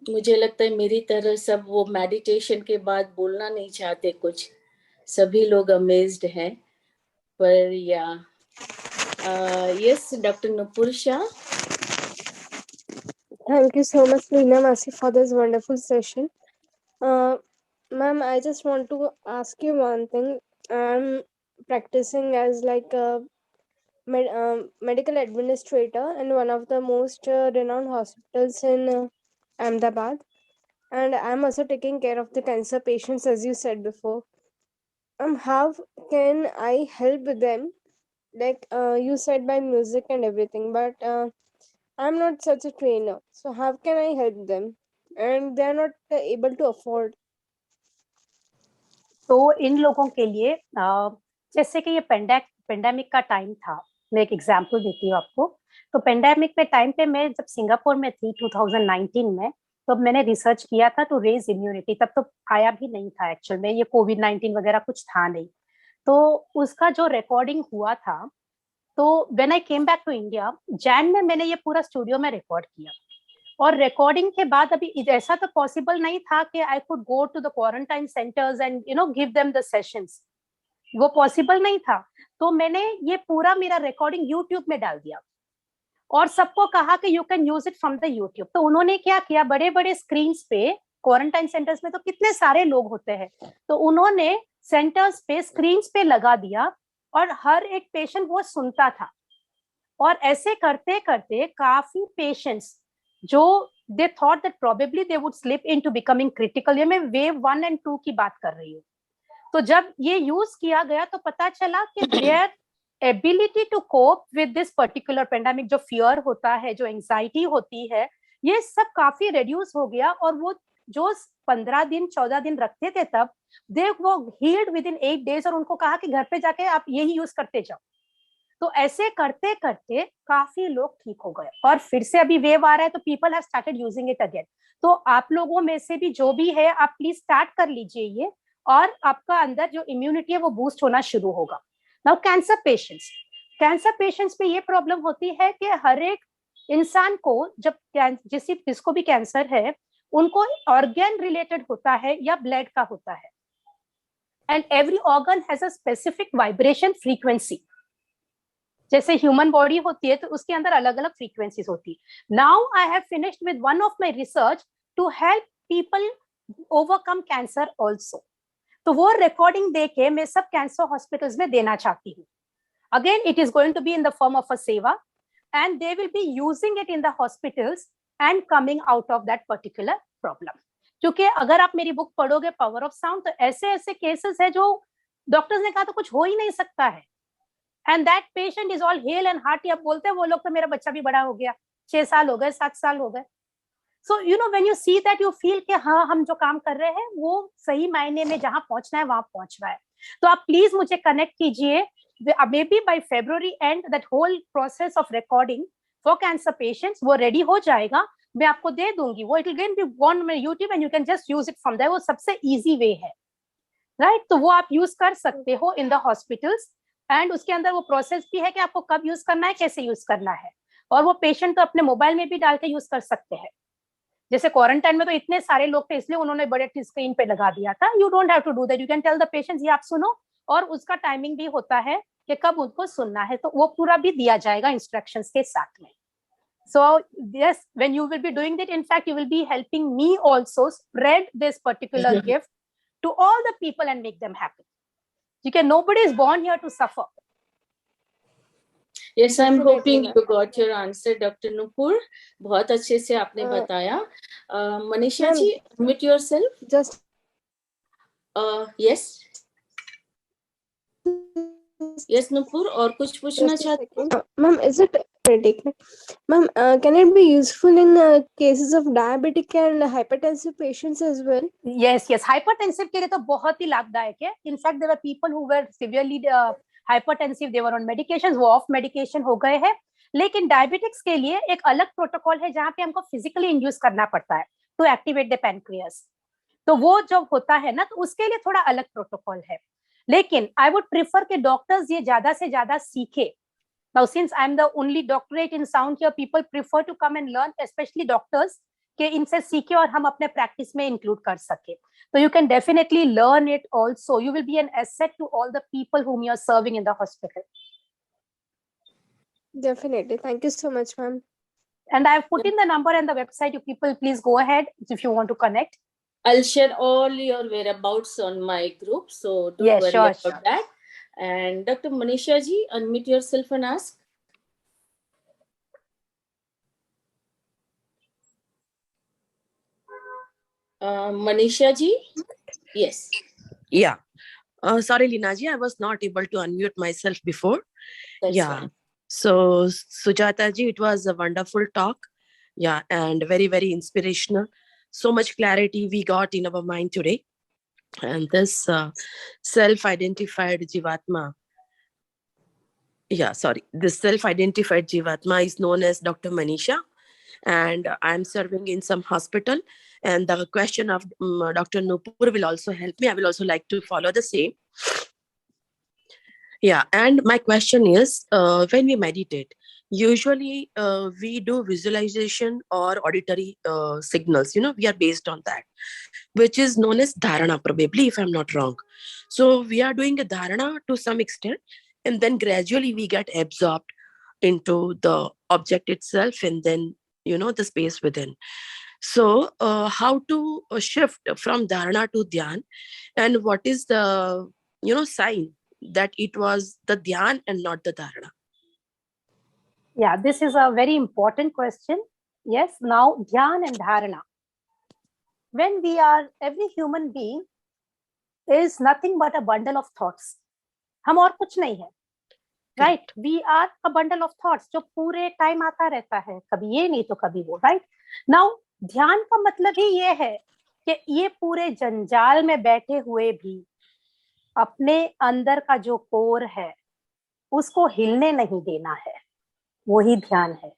मुझे लगता है मेरी तरह सब वो मेडिटेशन के बाद बोलना नहीं चाहते कुछ. सभी लोग अमेज्ड हैं. पर या yes, doctor Nupur Shah. Thank you so much, Leena Masi, for this wonderful session. Ma'am, I just want to ask you one thing. I'm practicing as like a medical administrator in one of the most renowned hospitals in Ahmedabad, and I'm also taking care of the cancer patients, as you said before. How can I help them? Like you said, by music and everything, but I'm not such a trainer, so how can I help them? And they're not able to afford. तो इन लोगों के लिए जैसे कि ये पेंडेमिक का टाइम था, मैं एक एग्जांपल देती हूँ आपको. तो पेंडेमिक में टाइम पे मैं जब सिंगापुर में थी 2019 में, तो मैंने रिसर्च किया था टू रेज इम्यूनिटी. तब तो आया भी नहीं था एक्चुअल में, ये कोविड-19 वगैरह कुछ था नहीं. तो उसका जो रिकॉर्डिंग हुआ था, तो when I came back to India जैन में मैंने ये पूरा स्टूडियो में रिकॉर्ड किया. और रिकॉर्डिंग के बाद अभी ऐसा तो पॉसिबल नहीं था कि I could go to the quarantine centres and give them the sessions. वो पॉसिबल नहीं था. तो मैंने ये पूरा मेरा रिकॉर्डिंग यूट्यूब में डाल दिया और सबको कहा कि you can use it from the YouTube. तो उन्होंने क्या किया, बड़े बड़े स्क्रीन पे, क्वारंटाइन सेंटर्स में तो कितने सारे लोग होते हैं, तो उन्होंने सेंटर्स पे स्क्रीन पे लगा दिया और हर एक पेशेंट वो सुनता था. और ऐसे करते करते काफी पेशेंट्स जो they thought that probably they would slip into becoming critical, ये मैं वेव 1 और 2 की बात कर रही हूँ। तो जब ये यूज किया गया तो पता चला कि their ability to cope with this particular pandemic, जो फियर होता है, जो एंजाइटी होती है, ये सब काफी रिड्यूस हो गया। और वो जो 15 दिन 14 दिन रखते थे तब दे वो हील्ड विद इन 8 days, और उनको कहा कि घर पे जाके आप यही यूज करते जाओ। तो ऐसे करते करते काफी लोग ठीक हो गए, और फिर से अभी वेव आ रहा है तो people have started using it again. तो आप लोगों में से भी जो भी है, आप प्लीज स्टार्ट कर लीजिए ये, और आपका अंदर जो इम्यूनिटी है वो बूस्ट होना शुरू होगा। नाउ कैंसर पेशेंट्स में ये प्रॉब्लम होती है कि हर एक इंसान को जब जिसको भी कैंसर है उनको ऑर्गन रिलेटेड होता है या ब्लड का होता है, and every organ has a specific vibration frequency. जैसे ह्यूमन बॉडी होती है तो उसके अंदर अलग अलग फ्रीक्वेंसीज होती है। Now I have finished with one of my research to help people overcome cancer also. तो वो रिकॉर्डिंग देके मैं सब कैंसर हॉस्पिटल्स में देना चाहती हूँ। Again it is going to be in the form of a seva, and they will be using it in the hospitals and coming out of that particular problem. क्योंकि अगर आप मेरी बुक पढ़ोगे पावर ऑफ साउंड, तो ऐसे ऐसे केसेस है जो डॉक्टर्स ने कहा तो कुछ हो ही नहीं सकता है, and that patient is all hello and hearty. अब बोलते हैं वो लोग तो मेरा बच्चा भी बड़ा हो गया, 6 साल हो गए, 7 साल हो गए। So you know when you see that you feel कि हाँ हम जो काम कर रहे हैं वो सही मायने में जहां पहुंचना है वहां पहुंच रहा है। तो आप प्लीज मुझे कनेक्ट कीजिए, may be by February and that whole process of recording for cancer patients वो रेडी हो जाएगा, मैं आपको दे दूंगी वो। It will again be on my YouTube and you can just use it from there. वो सबसे इजी वे है, राइट? तो वो आप यूज कर सकते हो इन द हॉस्पिटल्स, एंड उसके अंदर वो प्रोसेस भी है कि आपको कब यूज करना है, कैसे यूज करना है, और वो पेशेंट तो अपने मोबाइल में भी डाल के यूज कर सकते हैं। जैसे क्वारंटाइन में तो इतने सारे लोग थे इसलिए उन्होंने बड़े स्क्रीन पे लगा दिया था। You don't have to do that, you can tell the patients ये आप सुनो, और उसका टाइमिंग भी होता है कि कब उनको सुनना है, तो वो पूरा भी दिया जाएगा इंस्ट्रक्शंस के साथ में। So yes, when you will be doing that, in fact, you will be helping me also spread this particular gift to all the people and make them happy. Nobody is born here to suffer. Yes, I'm hoping you got your answer, Dr. Nupur. बहुत अच्छे से आपने बताया। Manisha ji, unmute yourself. Just yes. Yes, Nupur, और कुछ पूछना चाहते हैं? Ma'am, is it Ma'am, can it be useful in cases of diabetic and hypertensive patients as well? Yes, hypertensive के लिए तो बहुत ही लाभदायक है। In fact, there were people who were severely hypertensive, they were on medications, वो ऑफ मेडिकेशन हो गए हैं। लेकिन डायबिटिक्स के लिए एक अलग प्रोटोकॉल है जहाँ पे हमको फिजिकली इंड्यूस करना पड़ता है टू एक्टिवेट द पैनक्रियास। तो वो जब होता है ना, तो उसके लिए थोड़ा अलग प्रोटोकॉल है। लेकिन आई वुड प्रिफर कि डॉक्टर्स ये ज्यादा से ज्यादा सीखे। Now, since I'm the only doctorate in sound here, people prefer to come and learn, especially doctors, कि इनसे सीखे और हम अपने प्रैक्टिस में इंक्लूड कर सके। तो you can definitely learn it also. You will be an asset to all the people whom you are serving in the hospital. Definitely. Thank you so much, ma'am. And I have put in the number and the website. You people please go ahead if you want to connect. I'll share all your whereabouts on my group, so don't worry about that. And Dr. Manisha ji, unmute yourself and ask. Manisha ji, yes. Yeah. Sorry, Lina ji, I was not able to unmute myself before. That's yeah. fine. So, Sujata ji, it was a wonderful talk. Yeah, and very, very inspirational. So much clarity we got in our mind today. And this self-identified Jivatma, this self-identified Jivatma is known as Dr. Manisha, and I'm serving in some hospital. And the question of Dr. Nupur will also help me. I will also like to follow the same. Yeah, and my question is, when we meditate, usually we do visualization or auditory signals, we are based on that, which is known as dharana, probably, if I'm not wrong. So we are doing a dharana to some extent, and then gradually we get absorbed into the object itself, and then, the space within. So how to shift from dharana to dhyan, and what is the, sign that it was the dhyan and not the dharana? Yeah, this is a very important question. Yes, now dhyan and dharana. When we are, every human being is nothing but a bundle of thoughts. हम और कुछ नहीं है. Right? We are a bundle of thoughts जो पूरे टाइम आता रहता है, कभी ये नहीं तो कभी वो. Right? Now ध्यान का मतलब ही ये है कि ये पूरे जंजाल में बैठे हुए भी अपने अंदर का जो कोर है उसको हिलने नहीं देना है, वही ध्यान है.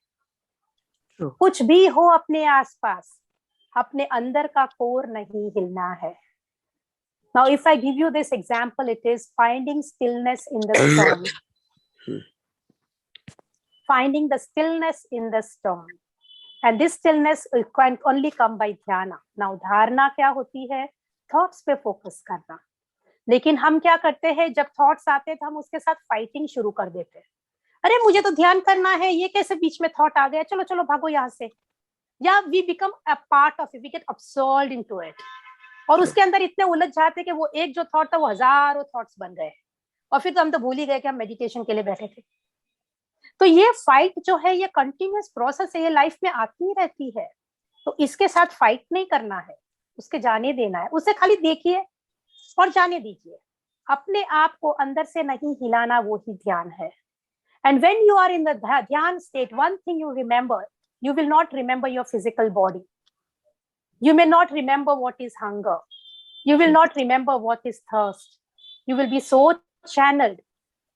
कुछ भी हो अपने आसपास, अपने अंदर का कोर नहीं हिलना है. Now if I give you this example, it is finding stillness in the storm. Finding the stillness in the storm, and this stillness can only come by dhyana. Now dharana क्या होती है? Thoughts पे focus करना. लेकिन हम क्या करते हैं, जब thoughts आते हैं तो हम उसके साथ fighting शुरू कर देते हैं. अरे मुझे तो ध्यान करना है, ये कैसे बीच में thought आ गया, चलो चलो भागो यहाँ से. या we become a part of it, we get absorbed into it. और उसके अंदर इतने उलझ जाते हैं कि वो एक जो thought था वो हजारों thoughts बन गए, और फिर तो हम तो भूल ही गए कि हम meditation के लिए बैठे थे. तो ये फाइट जो है ये कंटिन्यूअस प्रोसेस है, ये लाइफ में आती ही रहती है. तो इसके साथ फाइट नहीं करना है, उसके जाने देना है, उसे खाली देखिए और जाने दीजिए. अपने आप को अंदर से नहीं हिलाना, वो ही ध्यान है. And when you are in the dhyan state, one thing you remember, you will not remember your physical body. You may not remember what is hunger. You will not remember what is thirst. You will be so channeled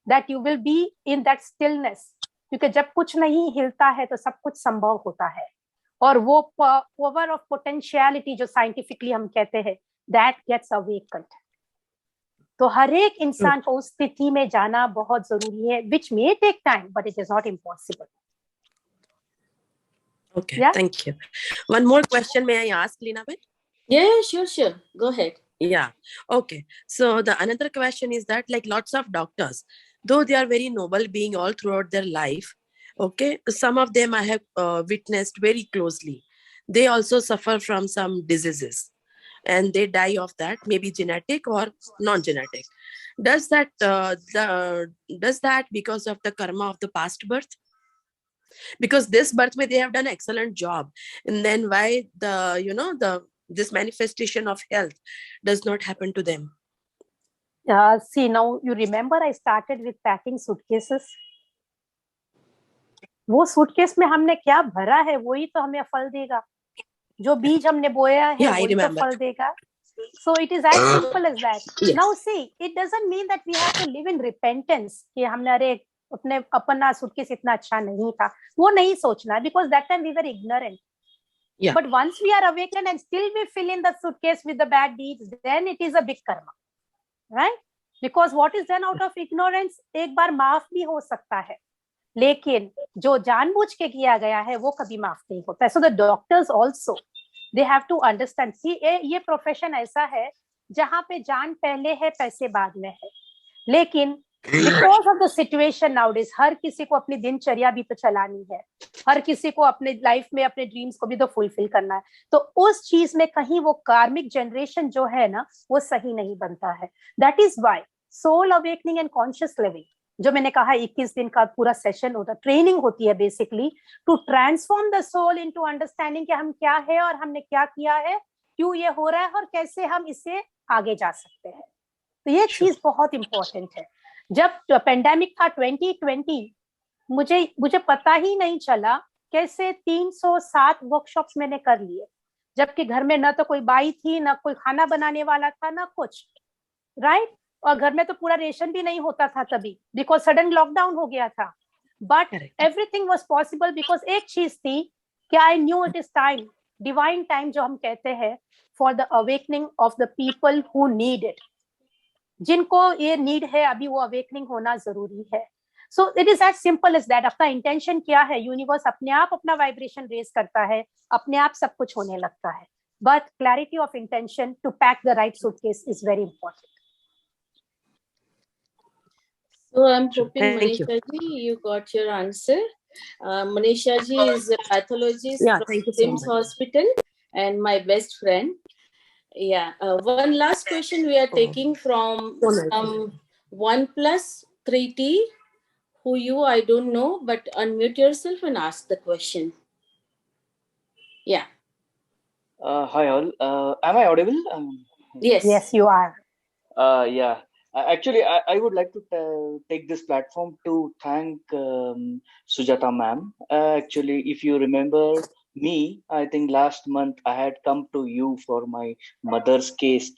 that you will be in that stillness. क्योंकि जब कुछ नहीं हिलता है तो सब कुछ संभव होता है. और वो power of potentiality जो साइंटिफिकली हम कहते हैं, that gets awakened. तो हर एक इंसान को उस स्थिति में जाना बहुत जरूरी है, which may take time, but it is not impossible. Okay, yeah? Thank you. One more question, may I ask, Leenabeth? Yeah, sure. Go ahead. Yeah. Okay. So the another question is that, like, lots of doctors, though they are very noble being all throughout their life, okay, some of them I have witnessed very closely. They also suffer from some diseases, and they die of that, maybe genetic or non-genetic. Does that because of the karma of the past birth? Because this birth may they have done excellent job, and then why this manifestation of health does not happen to them? See, now you remember I started with packing suitcases. वो सूटकेस में हमने क्या भरा है वही तो हमें फल देगा. जो बीज हमने बोया है वही तो फल देगा. So it is as simple as that. Yes. Now see, it doesn't mean that we have to live in repentance कि हमने अरे अपना सूटकेस इतना अच्छा नहीं था, वो नहीं सोचना, because that time we were ignorant. Yeah. But once we are awakened and still we fill in the suitcase with the bad deeds, then it is a big karma, right? Because what is done out of ignorance एक बार माफ भी हो सकता है, लेकिन जो जानबूझ के किया गया है वो कभी माफ नहीं होता है. So the doctors also, they have to understand. See, ये प्रोफेशन ऐसा है जहाँ पे जान पहले है पैसे बाद में है, लेकिन because of the situation nowadays, हर किसी को अपनी दिनचर्या भी तो चलानी है, हर किसी को अपने लाइफ में अपने ड्रीम्स को भी तो फुलफिल करना है. तो उस चीज में कहीं वो कार्मिक जनरेशन जो है ना वो सही नहीं बनता है. That is why soul awakening and conscious living, जो मैंने कहा 21 दिन का पूरा सेशन होता, ट्रेनिंग होती है basically to transform the soul into understanding कि हम क्या है और हमने क्या किया है, क्यों ये हो रहा है और कैसे हम इससे आगे जा सकते हैं. तो ये चीज बहुत इंपॉर्टेंट है. जब पेंडेमिक था 2020, मुझे पता ही नहीं चला कैसे 307 वर्कशॉप्स मैंने कर लिए, जबकि घर में ना तो कोई बाई थी, ना कोई खाना बनाने वाला था, ना कुछ, राइट? और घर में तो पूरा रेशन भी नहीं होता था तभी, बिकॉज सडन लॉकडाउन हो गया था. But everything was possible because एक चीज थी कि I knew it is time, divine time जो हम कहते हैं, for the awakening of the people who need it. जिनको ये नीड है अभी वो अवेकनिंग होना जरूरी है. So it is as simple as that. अपना इंटेंशन क्या है, यूनिवर्स अपने आप अपना वाइब्रेशन रेज करता है, अपने आप सब कुछ होने लगता है. But clarity of intention to pack the right suitcase is very important. So I'm hoping Manisha ji, you got your answer. Manisha ji is a pathologist from Sims Hospital and my best friend. Yeah. One last question we are taking from OnePlus 3T, who you, I don't know, but unmute yourself and ask the question. Yeah. Hi all. Am I audible? Yes. Yes, you are. Yeah. Actually, I would like to take this platform to thank Sujata ma'am. Actually, if you remember me, I think last month I had come to you for my mother's case.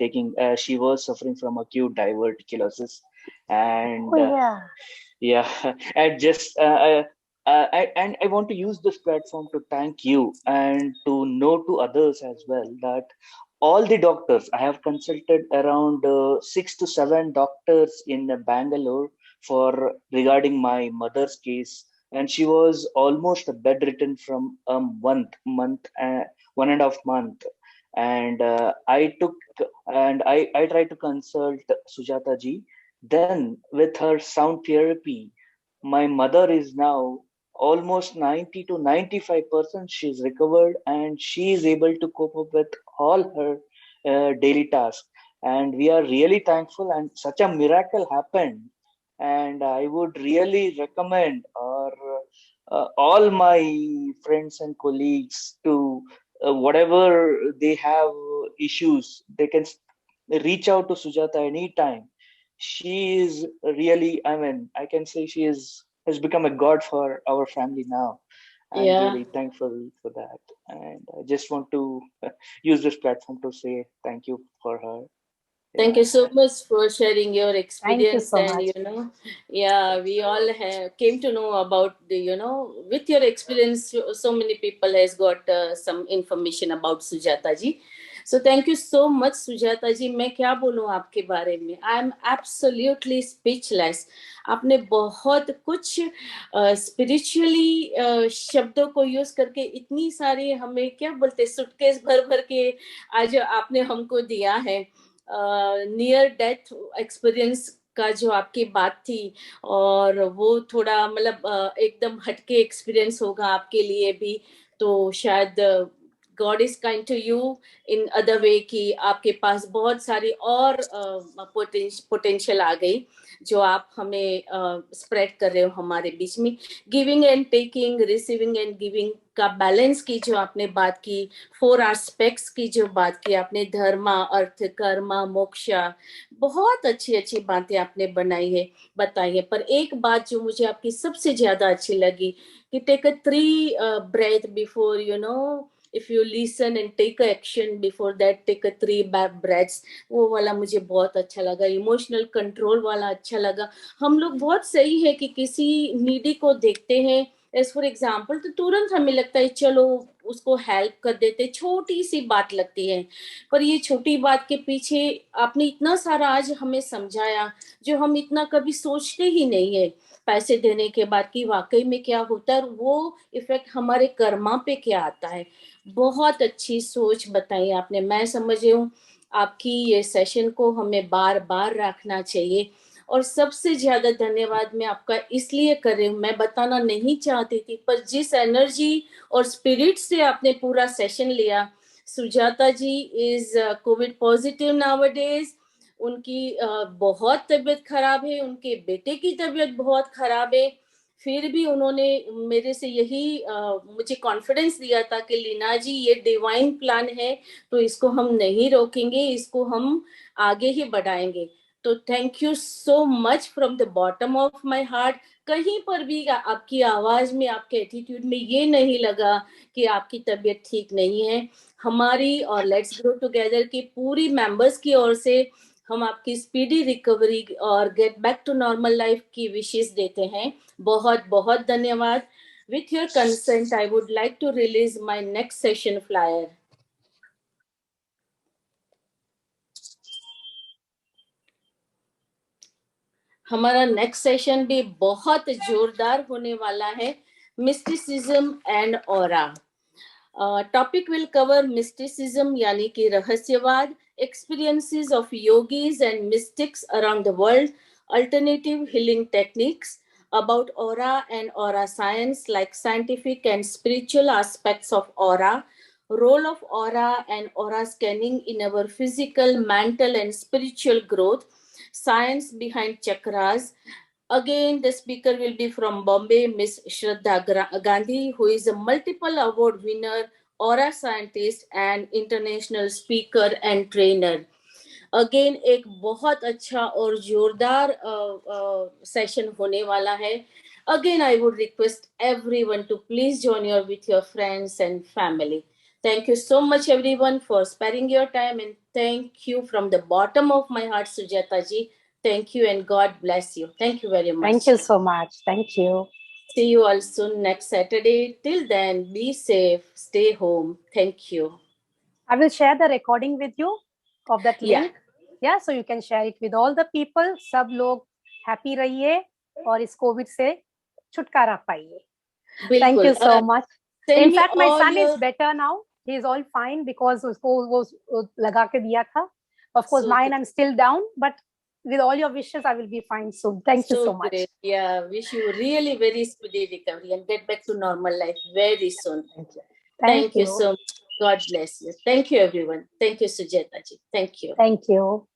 She was suffering from acute diverticulosis, and Oh, yeah. yeah, and and I want to use this platform to thank you and to know to others as well that all the doctors, I have consulted around 6 to 7 doctors in Bangalore for regarding my mother's case, and she was almost bedridden from a month, 1.5 month. And I tried to consult Sujata ji. Then, with her sound therapy, my mother is now almost 90 to 95% she's recovered, and she is able to cope up with all her daily tasks. And we are really thankful, and such a miracle happened. And I would really recommend all my friends and colleagues to whatever they have issues, they can reach out to Sujata anytime. She is really, I mean, I can say she has become a god for our family now. I'm Yeah. really thankful for that. And I just want to use this platform to say thank you for her. Thank Yeah. you so much for sharing your Thank you experience. so And much. yeah, we all came to know about with your experience, so many people has got some information about Sujata ji. So thank you so much, Sujata ji. मैं क्या बोलूँ आपके बारे में? I am absolutely speechless. आपने बहुत कुछ स्पिरिचुअली शब्दों को यूज करके इतनी सारी हमें क्या बोलते सुटकेस भर भर के आज आपने हमको दिया है. नियर डेथ एक्सपीरियंस का जो आपकी बात थी, और वो थोड़ा मतलब एकदम हटके एक्सपीरियंस होगा आपके लिए भी, तो शायद God is kind to you in other way कि आपके पास बहुत सारी और पोटेंशियल आ गई जो आप हमें स्प्रेड कर रहे हो हमारे बीच में. Giving and taking, receiving and giving का बैलेंस की जो आपने बात की, 4 एस्पेक्ट्स की जो बात की आपने, धर्मा, अर्थ, कर्मा, मोक्षा, बहुत अच्छी अच्छी बातें आपने बताई है. पर एक बात जो मुझे आपकी सबसे ज्यादा अच्छी लगी कि take a 3 breath before if you listen and take action before that, take a 3 breaths. वो वाला मुझे बहुत अच्छा लगा. इमोशनल कंट्रोल वाला अच्छा लगा. हम लोग बहुत सही है कि किसी नीडी को देखते हैं एज फॉर एग्जाम्पल, तो तुरंत हमें लगता है चलो उसको हेल्प कर देते, छोटी सी बात लगती है, पर ये छोटी बात के पीछे आपने इतना सारा आज हमें समझाया जो हम इतना कभी सोचते ही नहीं है पैसे देने के बाद कि वाकई में क्या होता है और वो इफेक्ट हमारे कर्मा पे क्या आता है. बहुत अच्छी सोच बताई आपने. मैं समझ रही हूँ आपकी ये सेशन को हमें बार बार रखना चाहिए. और सबसे ज्यादा धन्यवाद मैं आपका इसलिए कर रही हूँ, मैं बताना नहीं चाहती थी, पर जिस एनर्जी और स्पिरिट से आपने पूरा सेशन लिया. सुजाता जी इज कोविड पॉजिटिव नाउअडेज. उनकी बहुत तबीयत खराब है, उनके बेटे की तबीयत बहुत खराब है, फिर भी उन्होंने मेरे से यही मुझे कॉन्फिडेंस दिया था कि लीना जी ये डिवाइन प्लान है, तो इसको हम नहीं रोकेंगे, इसको हम आगे ही बढ़ाएंगे. तो thank you so much from the bottom of my heart. कहीं पर भी आपकी आवाज में, आपके एटीट्यूड में ये नहीं लगा कि आपकी तबीयत ठीक नहीं है. हमारी और लेट्स ग्रो टुगेदर की पूरी मेंबर्स की ओर से हम आपकी स्पीडी रिकवरी और get back to normal life की विशेष देते हैं. बहुत बहुत धन्यवाद. With your consent, I would like to release my next session flyer. हमारा नेक्स्ट सेशन भी बहुत जोरदार होने वाला है. Mysticism and aura. Topic will cover mysticism यानी कि रहस्यवाद, experiences of yogis and mystics around the world, alternative healing techniques, about aura and aura science like scientific and spiritual aspects of aura, role of aura and aura scanning in our physical, mental and spiritual growth, science behind chakras, Again, the speaker will be from Bombay, Miss Shraddha Gandhi, who is a multiple award winner, aura scientist, and international speaker and trainer. Again एक बहुत अच्छा और जोरदार सेशन होने वाला है. Again, I would request everyone to please join you with your friends and family. Thank you so much, everyone, for sparing your time, and thank you from the bottom of my heart, Sujata ji. Thank you, and God bless you. Thank you very much. Thank you so much. Thank you. See you all soon next Saturday. Till then, be safe, stay home. Thank you. I will share the recording with you of that Yeah. link. Yeah, so you can share it with all the people. सब लोग happy रहिए और इस COVID से छुटकारा पाइए. Thank you so much. In fact, my son is better now. He is all fine because उसको वो लगा के दिया था. Of course, mine I'm still down, but with all your wishes, I will be fine soon. Thank you so much. Great. Yeah, wish you really very speedy recovery and get back to normal life very soon. Thank you. Thank you so much. God bless you. Thank you, everyone. Thank you, Sujata ji. Thank you. Thank you.